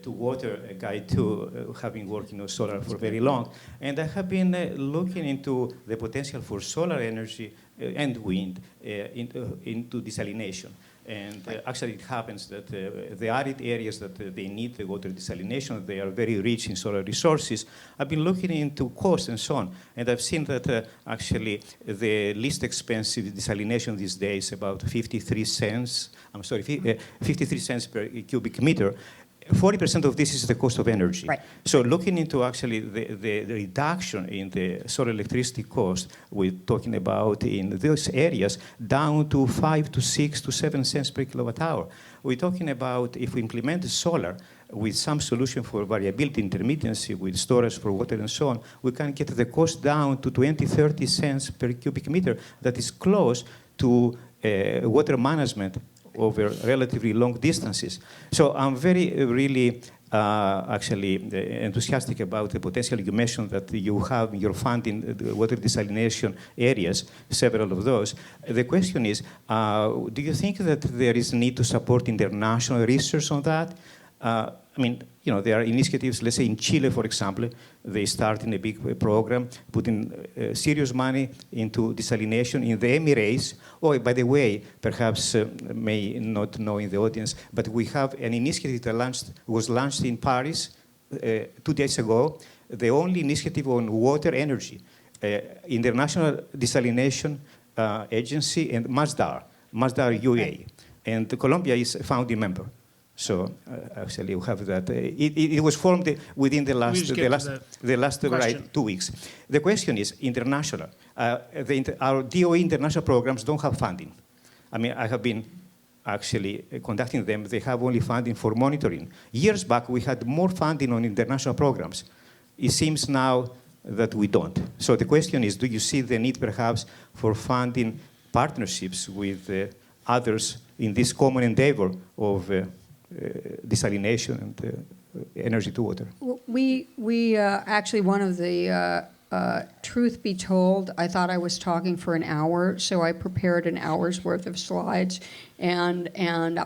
to water guy too, having worked in solar for very long. And I have been looking into the potential for solar energy and wind into desalination. And actually, it happens that the arid areas that they need the water desalination, they are very rich in solar resources. I've been looking into cost and so on, and I've seen that actually the least expensive desalination these days about 53 cents. 53 cents per cubic meter. 40% of this is the cost of energy. Right. So looking into actually the reduction in the solar electricity cost, we're talking about in those areas down to 5 to 6 to 7 cents per kilowatt hour. We're talking about if we implement solar with some solution for variability, intermittency, with storage for water and so on, we can get the cost down to 20, 30 cents per cubic meter. That is close to water management over relatively long distances. So I'm really actually enthusiastic about the potential you mentioned that you have in your funding the water desalination areas, several of those. The question is, do you think that there is a need to support international research on that? I mean, you know, there are initiatives, let's say in Chile, for example, they start in a big program, putting serious money into desalination in the Emirates. Oh, by the way, perhaps may not know in the audience, but we have an initiative that was launched in Paris 2 days ago, the only initiative on water energy, International Desalination Agency and Masdar UA. And Colombia is a founding member. So actually, we have that. It was formed within the last 2 weeks. The question is international. Our DOE international programs don't have funding. I mean, I have been actually conducting them. They have only funding for monitoring. Years back, we had more funding on international programs. It seems now that we don't. So the question is, do you see the need perhaps for funding partnerships with others in this common endeavor of desalination and energy to water? We actually, one of the, truth be told, I thought I was talking for an hour, so I prepared an hour's worth of slides, and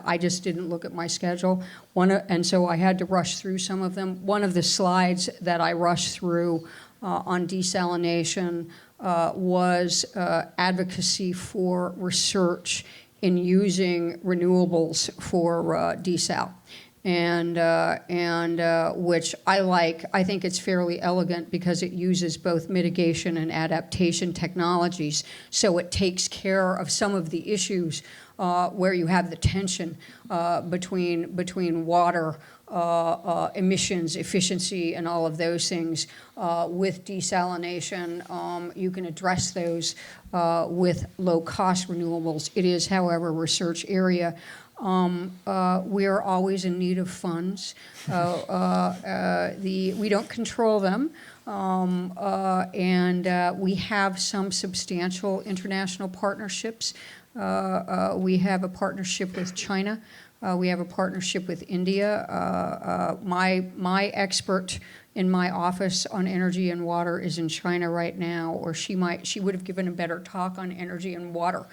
I just didn't look at my schedule. And so I had to rush through some of them. One of the slides that I rushed through on desalination was advocacy for research in using renewables for desal, and which I like. I think it's fairly elegant because it uses both mitigation and adaptation technologies, so it takes care of some of the issues where you have the tension between water emissions, efficiency, and all of those things. With desalination, you can address those with low-cost renewables. It is, however, a research area. We are always in need of funds. We don't control them, and we have some substantial international partnerships. We have a partnership with China. We have a partnership with India. My expert in my office on energy and water is in China right now, or she would have given a better talk on energy and water,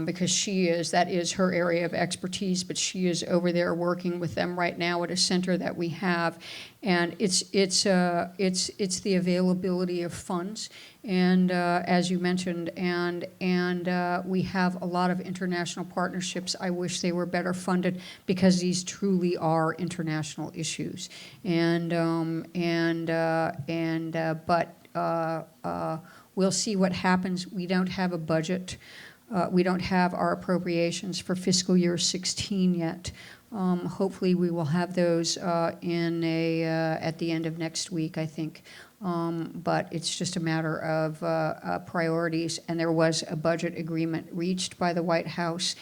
because that is her area of expertise, but she is over there working with them right now at a center that we have, and it's the availability of funds, and as you mentioned, and we have a lot of international partnerships. I wish they were better funded, because these truly are international issues, but we'll see what happens. We don't have a budget. We don't have our appropriations for fiscal year 16 yet. Hopefully, we will have those at the end of next week, I think. But it's just a matter of priorities. And there was a budget agreement reached by the White House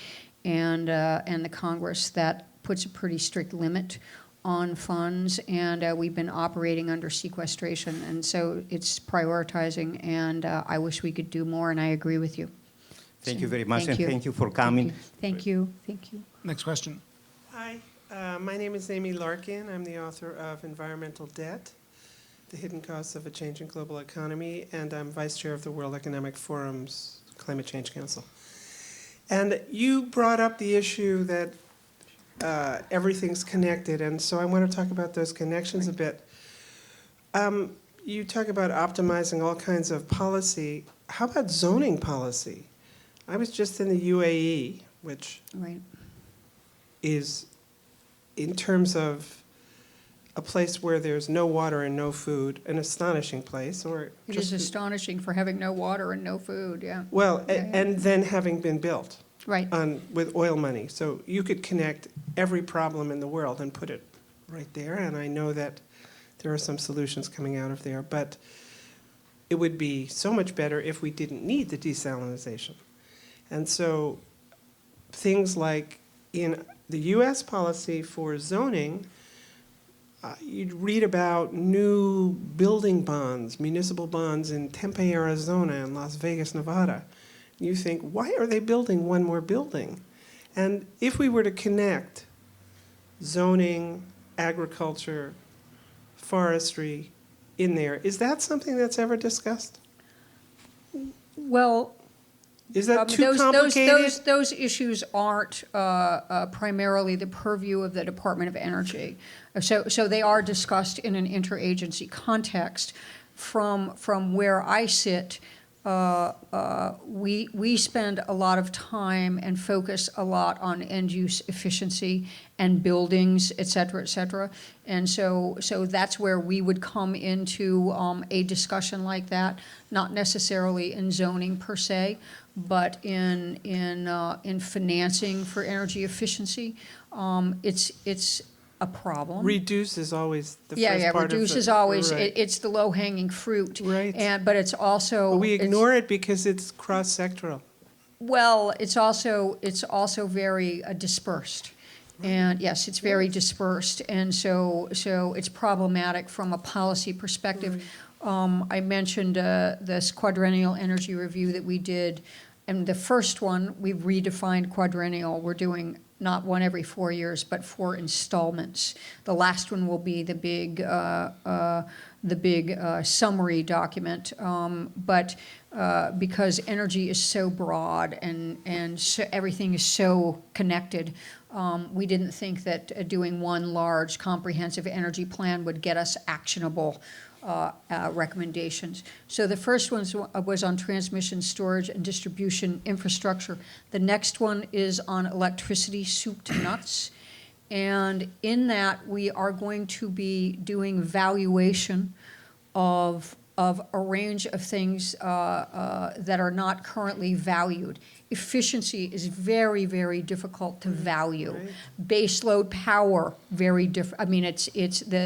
and the Congress that puts a pretty strict limit on funds, and we've been operating under sequestration, and so it's prioritizing, and I wish we could do more, and I agree with you. Thank you very much, Thank you. and thank you for coming. Thank you. Thank you. Next question. Hi, my name is Amy Larkin. I'm the author of Environmental Debt, The Hidden Costs of a Changing Global Economy, and I'm vice chair of the World Economic Forum's Climate Change Council. And you brought up the issue that everything's connected, and so I want to talk about those connections a bit. You talk about optimizing all kinds of policy. How about zoning policy? I was just in the UAE, which Right. is, in terms of a place where there's no water and no food, an astonishing place. Or It just, is astonishing for having no water and no food, yeah. well, Yeah, yeah. and then having been built Right. with oil money. So you could connect every problem in the world and put it right there. And I know that there are some solutions coming out of there. But it would be so much better if we didn't need the desalination. And so things like in the U.S. policy for zoning, you'd read about new building bonds, municipal bonds in Tempe, Arizona, and Las Vegas, Nevada. You think, why are they building one more building? And if we were to connect zoning, agriculture, forestry in there, is that something that's ever discussed? Well, Is that too complicated? those issues aren't primarily the purview of the Department of Energy. So they are discussed in an interagency context. From where I sit, we spend a lot of time and focus a lot on end-use efficiency and buildings, et cetera, and so that's where we would come into a discussion like that, not necessarily in zoning per se, but in financing for energy efficiency. It's a problem. Reduce is always the first part of reduce it. is always, Right. it's the low-hanging fruit. Right. But it's also. But we ignore it because it's cross-sectoral. Well, it's also very dispersed. And yes, it's very dispersed, and so it's problematic from a policy perspective. I mentioned this quadrennial energy review that we did, and the first one, we've redefined quadrennial. We're doing not one every 4 years, but 4 installments. The last one will be the big summary document, but because energy is so broad and so everything is so connected, we didn't think that doing one large comprehensive energy plan would get us actionable recommendations. So the first one was on transmission, storage, and distribution infrastructure. The next one is on electricity, soup to nuts. And in that, we are going to be doing valuation of of a range of things that are not currently valued. Efficiency is very, very difficult to value. Right. Baseload power, very different. I mean,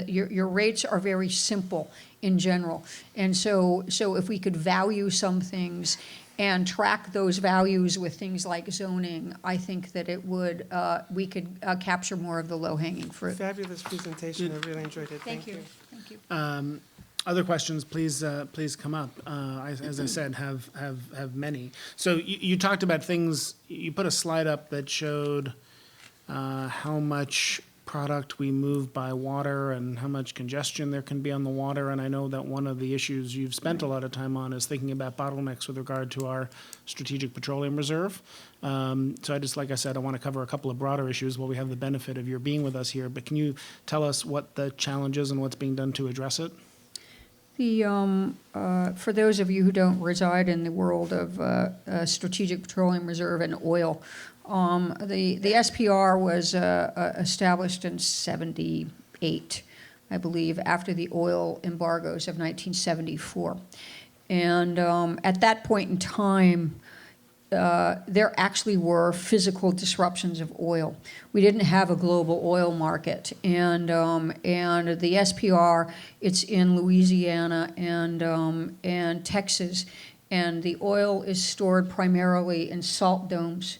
your rates are very simple in general. And so if we could value some things and track those values with things like zoning, I think that it would, we could capture more of the low-hanging fruit. Fabulous presentation. I really enjoyed it. Thank you. Thank you. Other questions, please come up. As I said, have many. So you talked about things, you put a slide up that showed how much product we move by water and how much congestion there can be on the water. And I know that one of the issues you've spent a lot of time on is thinking about bottlenecks with regard to our strategic petroleum reserve. So like I said, I want to cover a couple of broader issues while we have the benefit of your being with us here. But can you tell us what the challenge is and what's being done to address it? For those of you who don't reside in the world of strategic petroleum reserve and oil, the SPR was established in 78, I believe, after the oil embargoes of 1974. And at that point in time, there actually were physical disruptions of oil. We didn't have a global oil market, and the SPR, it's in Louisiana and Texas, and the oil is stored primarily in salt domes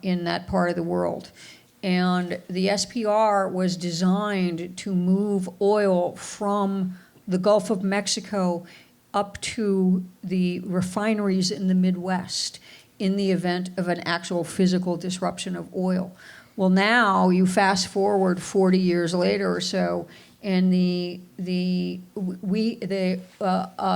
in that part of the world. And the SPR was designed to move oil from the Gulf of Mexico up to the refineries in the Midwest in the event of an actual physical disruption of oil. Well, now you fast forward 40 years later or so, and the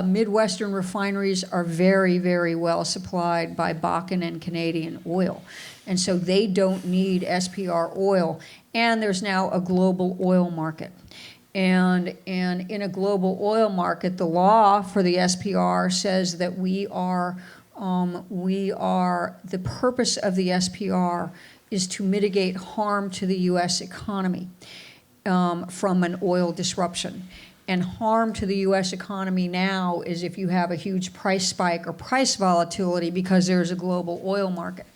Midwestern refineries are very, very well supplied by Bakken and Canadian oil. And so they don't need SPR oil. And there's now a global oil market. And in a global oil market, the law for the SPR says that the purpose of the SPR is to mitigate harm to the U.S. economy from an oil disruption. And harm to the U.S. economy now is if you have a huge price spike or price volatility because there's a global oil market.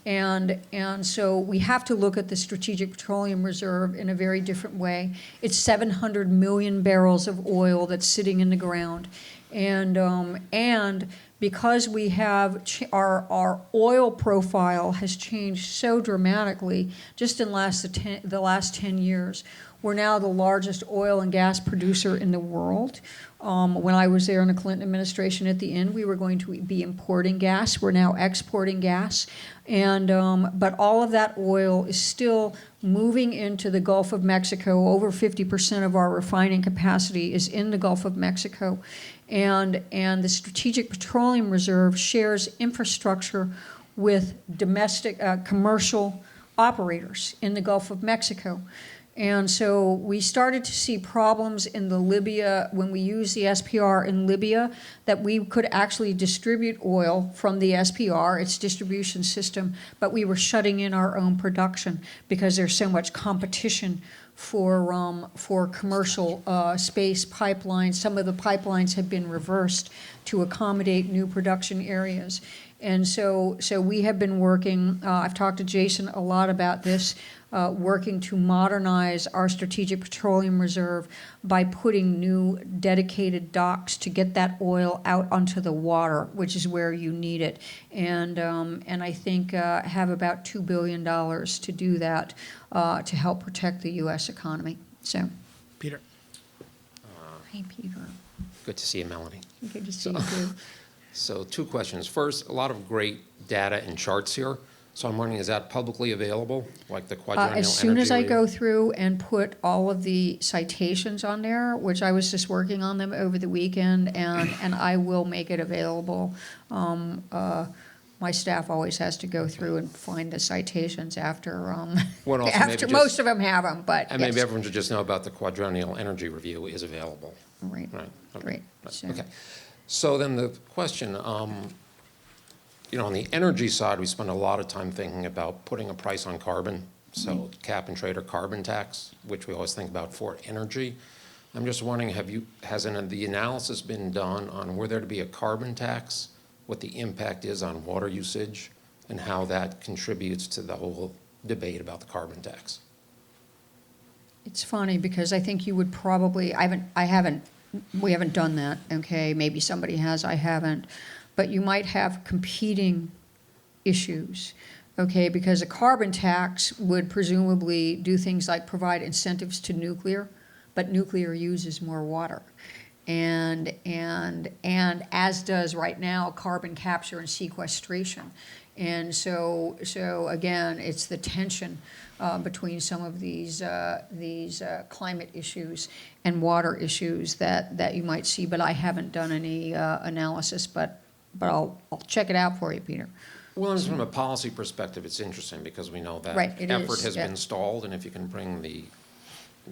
And so we have to look at the Strategic Petroleum Reserve in a very different way. It's 700 million barrels of oil that's sitting in the ground. And because we have our oil profile has changed so dramatically just in the last 10 years. We're now the largest oil and gas producer in the world. When I was there in the Clinton administration at the end, we were going to be importing gas. We're now exporting gas. But all of that oil is still moving into the Gulf of Mexico. Over 50% of our refining capacity is in the Gulf of Mexico. And the Strategic Petroleum Reserve shares infrastructure with domestic commercial operators in the Gulf of Mexico. And so we started to see problems in the Libya, when we used the SPR in Libya, that we could actually distribute oil from the SPR, its distribution system, but we were shutting in our own production because there's so much competition for commercial space pipelines. Some of the pipelines have been reversed to accommodate new production areas. And so we have been working, I've talked to Jason a lot about this, working to modernize our Strategic Petroleum Reserve by putting new dedicated docks to get that oil out onto the water, which is where you need it. And I think have about $2 billion to do that to help protect the U.S. economy. So, Peter. Hi, Peter. Good to see you, Melanie. Good to see you too. So 2 questions. First, a lot of great data and charts here. So I'm wondering, is that publicly available, like the quadrennial energy? As soon as I review? go through and put all of the citations on there, which I was just working on them over the weekend, and I will make it available. My staff always has to go through and find the citations after, Well, also after maybe just- most of them have them, but And yes. maybe everyone should just know about the quadrennial energy review is available. Right, Right. Okay. great. Right. So- Okay. So then the question, on the energy side, we spend a lot of time thinking about putting a price on carbon. So cap and trade or carbon tax, which we always think about for energy. I'm just wondering, has the analysis been done on were there to be a carbon tax, what the impact is on water usage, and how that contributes to the whole debate about the carbon tax? It's funny because I think you would probably, we haven't done that, okay? Maybe somebody has, I haven't. But you might have competing issues, okay? Because a carbon tax would presumably do things like provide incentives to nuclear, but nuclear uses more water. And as does right now carbon capture and sequestration. And so again, it's the tension between some of these climate issues and water issues that you might see. But I haven't done any analysis, but I'll check it out for you, Peter. Well, and from a policy perspective, it's interesting because we know that Right, it effort is, has yeah. been stalled, and if you can bring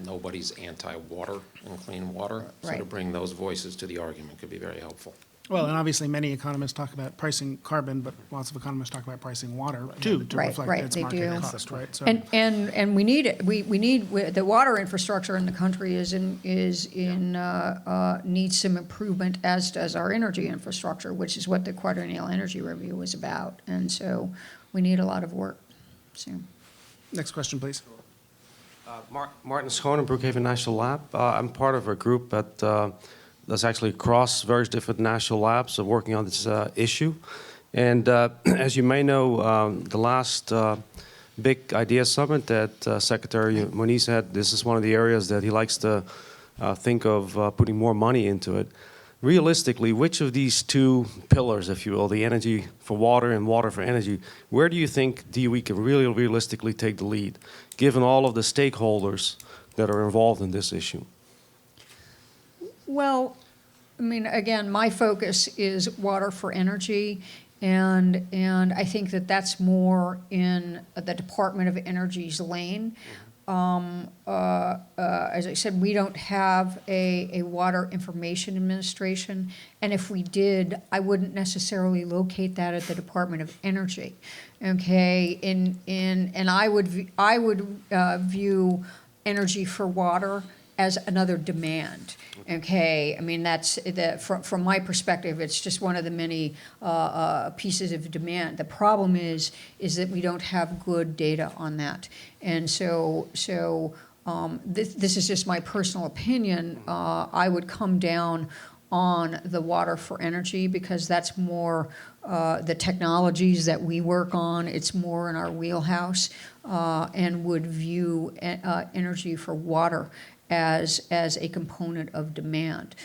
nobody's anti-water and clean water, so to Right. bring those voices to the argument could be very helpful. Well, and obviously, many economists talk about pricing carbon, but lots of economists talk about pricing water, too, to Right, reflect right, its they market do. cost, right? So, And we need it. We need the water infrastructure in the country needs some improvement, as does our energy infrastructure, which is what the Quadrennial Energy Review was about. And so we need a lot of work. So, next question, please. Martin Schoon, Brookhaven National Lab. I'm part of a group that's actually across various different national labs working on this issue. And as you may know, the last big idea summit that Secretary Moniz had, this is one of the areas that he likes to think of putting more money into it. Realistically, which of these two pillars, if you will, the energy for water and water for energy, where do you think DOE can really realistically take the lead, given all of the stakeholders that are involved in this issue? well, I mean, again, my focus is water for energy, and I think that's more in the Department of Energy's lane. As I said, we don't have a water information administration, and if we did, I wouldn't necessarily locate that at the Department of Energy. Okay, and I would view energy for water as another demand. Okay, I mean that's from my perspective, it's just one of the many pieces of demand. The problem is that we don't have good data on that, and so this is just my personal opinion. I would come down on the water for energy because that's more the technologies that we work on. It's more in our wheelhouse, and would view energy for water as a component of demand.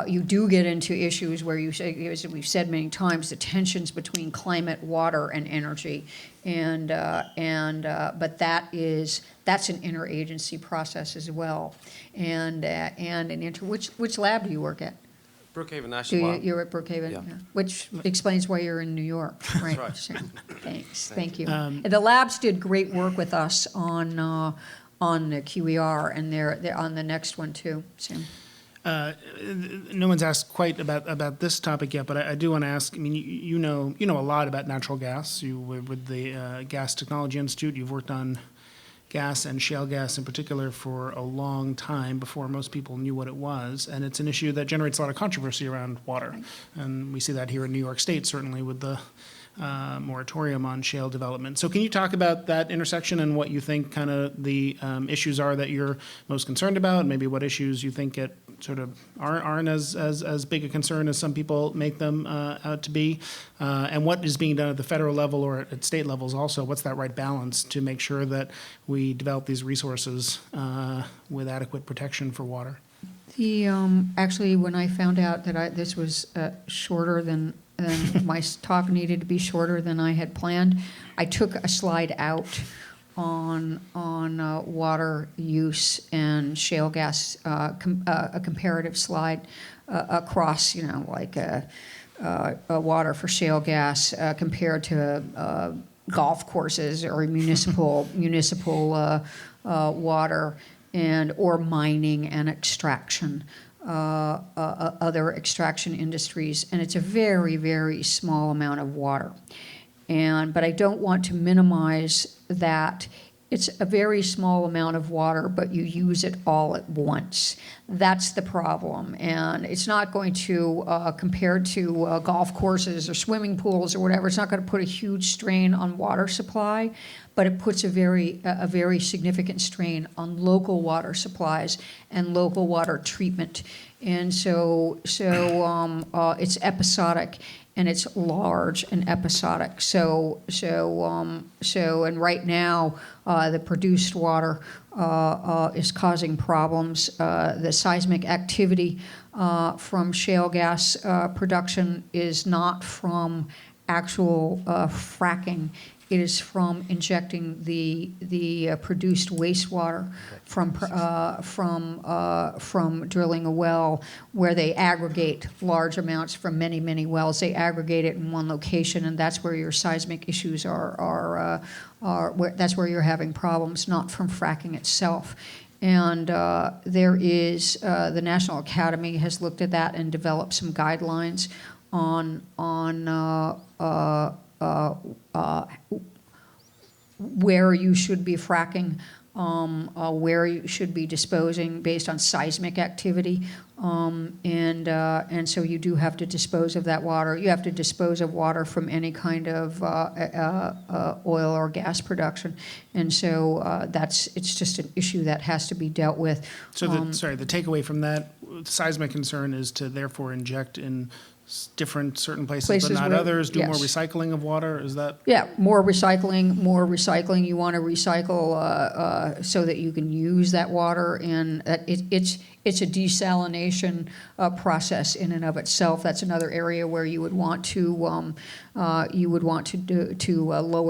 You do get into issues where you say, as we've said many times, the tensions between climate, water, and energy, but that's an interagency process as well, and which lab do you work at? Brookhaven National Lab. You're at Brookhaven, Yeah. yeah. Which explains why you're in New York, right? right. So, thanks, thank you. The labs did great work with us on the QER, and they're on the next one too. So. No one's asked quite about this topic yet, but I do want to ask. I mean, you know a lot about natural gas. You were with the Gas Technology Institute. You've worked on gas and shale gas in particular for a long time before most people knew what it was, and it's an issue that generates a lot of controversy around water, and we see that here in New York State certainly with the moratorium on shale development. So can you talk about that intersection and what you think kind of the issues are that you're most concerned about, and maybe what issues you think it sort of aren't as big a concern as some people make them out to be, and what is being done at the federal level or at state levels also? What's that right balance to make sure that we develop these resources with adequate protection for water? Actually, when I found out that this was shorter than my talk needed to be shorter than I had planned, I took a slide out on water use and shale gas, a comparative slide across, like water for shale gas compared to golf courses or municipal water or mining and extraction. Other extraction industries, and it's a very, very small amount of water. But I don't want to minimize that it's a very small amount of water, but you use it all at once. That's the problem. And it's not going to, compared to golf courses or swimming pools or whatever, it's not going to put a huge strain on water supply, but it puts a very significant strain on local water supplies and local water treatment. And so it's episodic. And it's large and episodic. And right now, the produced water is causing problems. The seismic activity from shale gas production is not from actual fracking. It is from injecting the produced wastewater from drilling a well, where they aggregate large amounts from many wells. They aggregate it in one location, and that's where your seismic issues are that's where you're having problems, not from fracking itself. And there is the National Academy has looked at that and developed some guidelines on where you should be fracking, where you should be disposing based on seismic activity, and so you do have to dispose of that water. You have to dispose of water from any kind of oil or gas production, and so it's just an issue that has to be dealt with. So the takeaway from that seismic concern is to therefore inject in different certain places but not others, do more recycling of water, is that? Yeah, more recycling. You want to recycle so that you can use that water, and it's a desalination process in and of itself. That's another area where you would want to lower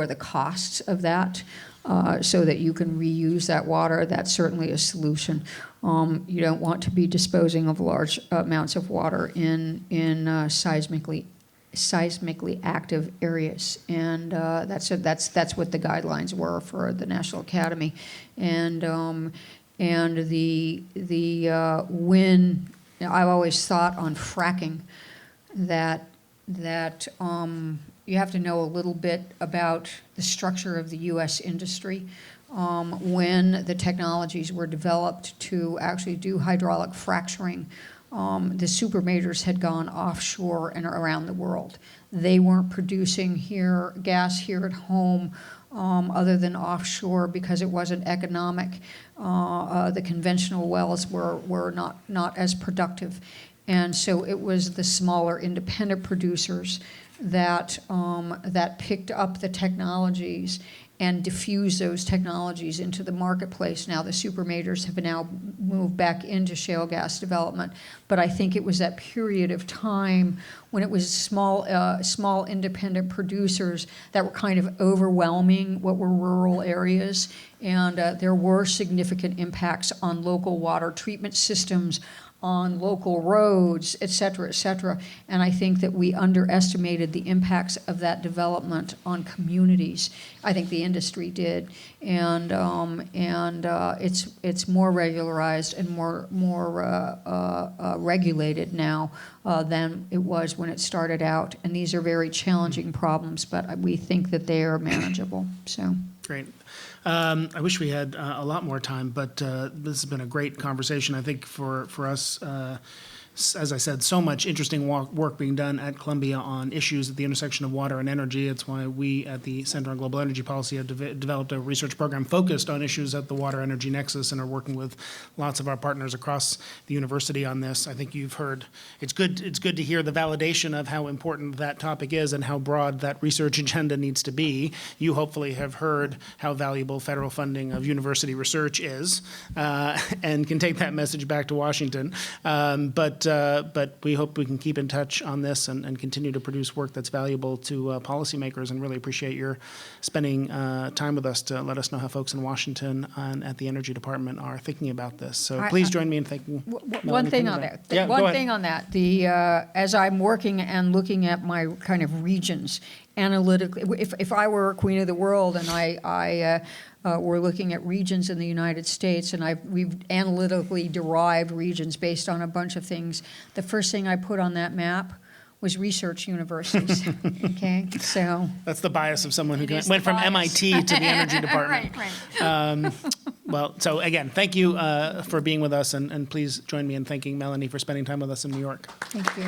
the costs of that. So that you can reuse that water. That's certainly a solution. You don't want to be disposing of large amounts of water in seismically active areas, and that's what the guidelines were for the National Academy, and the when I've always thought on fracking that you have to know a little bit about the structure of the U.S. industry. When the technologies were developed to actually do hydraulic fracturing, the super majors had gone offshore and around the world. They weren't producing gas here at home other than offshore because it wasn't economic. The conventional wells were not as productive. And so it was the smaller independent producers that picked up the technologies and diffuse those technologies into the marketplace. Now the super majors have now moved back into shale gas development, but I think it was that period of time when it was small independent producers that were kind of overwhelming what were rural areas, and there were significant impacts on local water treatment systems, on local roads, et cetera, and I think that we underestimated the impacts of that development on communities. I think the industry did, and it's more regularized and more regulated now than it was when it started out, and these are very challenging problems, but we think that they are manageable. So Great. I wish we had a lot more time, but this has been a great conversation. I think for us, as I said, so much interesting work being done at Columbia on issues at the intersection of water and energy. It's why we at the Center on Global Energy Policy have developed a research program focused on issues at the WaterEnergy Nexus and are working with lots of our partners across the university on this. I think you've heard, it's good to hear the validation of how important that topic is and how broad that research agenda needs to be. You hopefully have heard how valuable federal funding of university research is and can take that message back to Washington. But we hope we can keep in touch on this and continue to produce work that's valuable to policymakers, and really appreciate your spending time with us to let us know how folks in Washington and at the Energy Department are thinking about this. So please join me in thanking one thing on that. One thing on that. As I'm working and looking at my kind of regions analytically, if I were queen of the world and we're looking at regions in the United States, and we've analytically derived regions based on a bunch of things. The first thing I put on that map was research universities. Okay, so. That's the bias of someone who It is went the from bias. MIT to the energy department. Right. Well, so again, thank you for being with us, and please join me in thanking Melanie for spending time with us in New York. Thank you.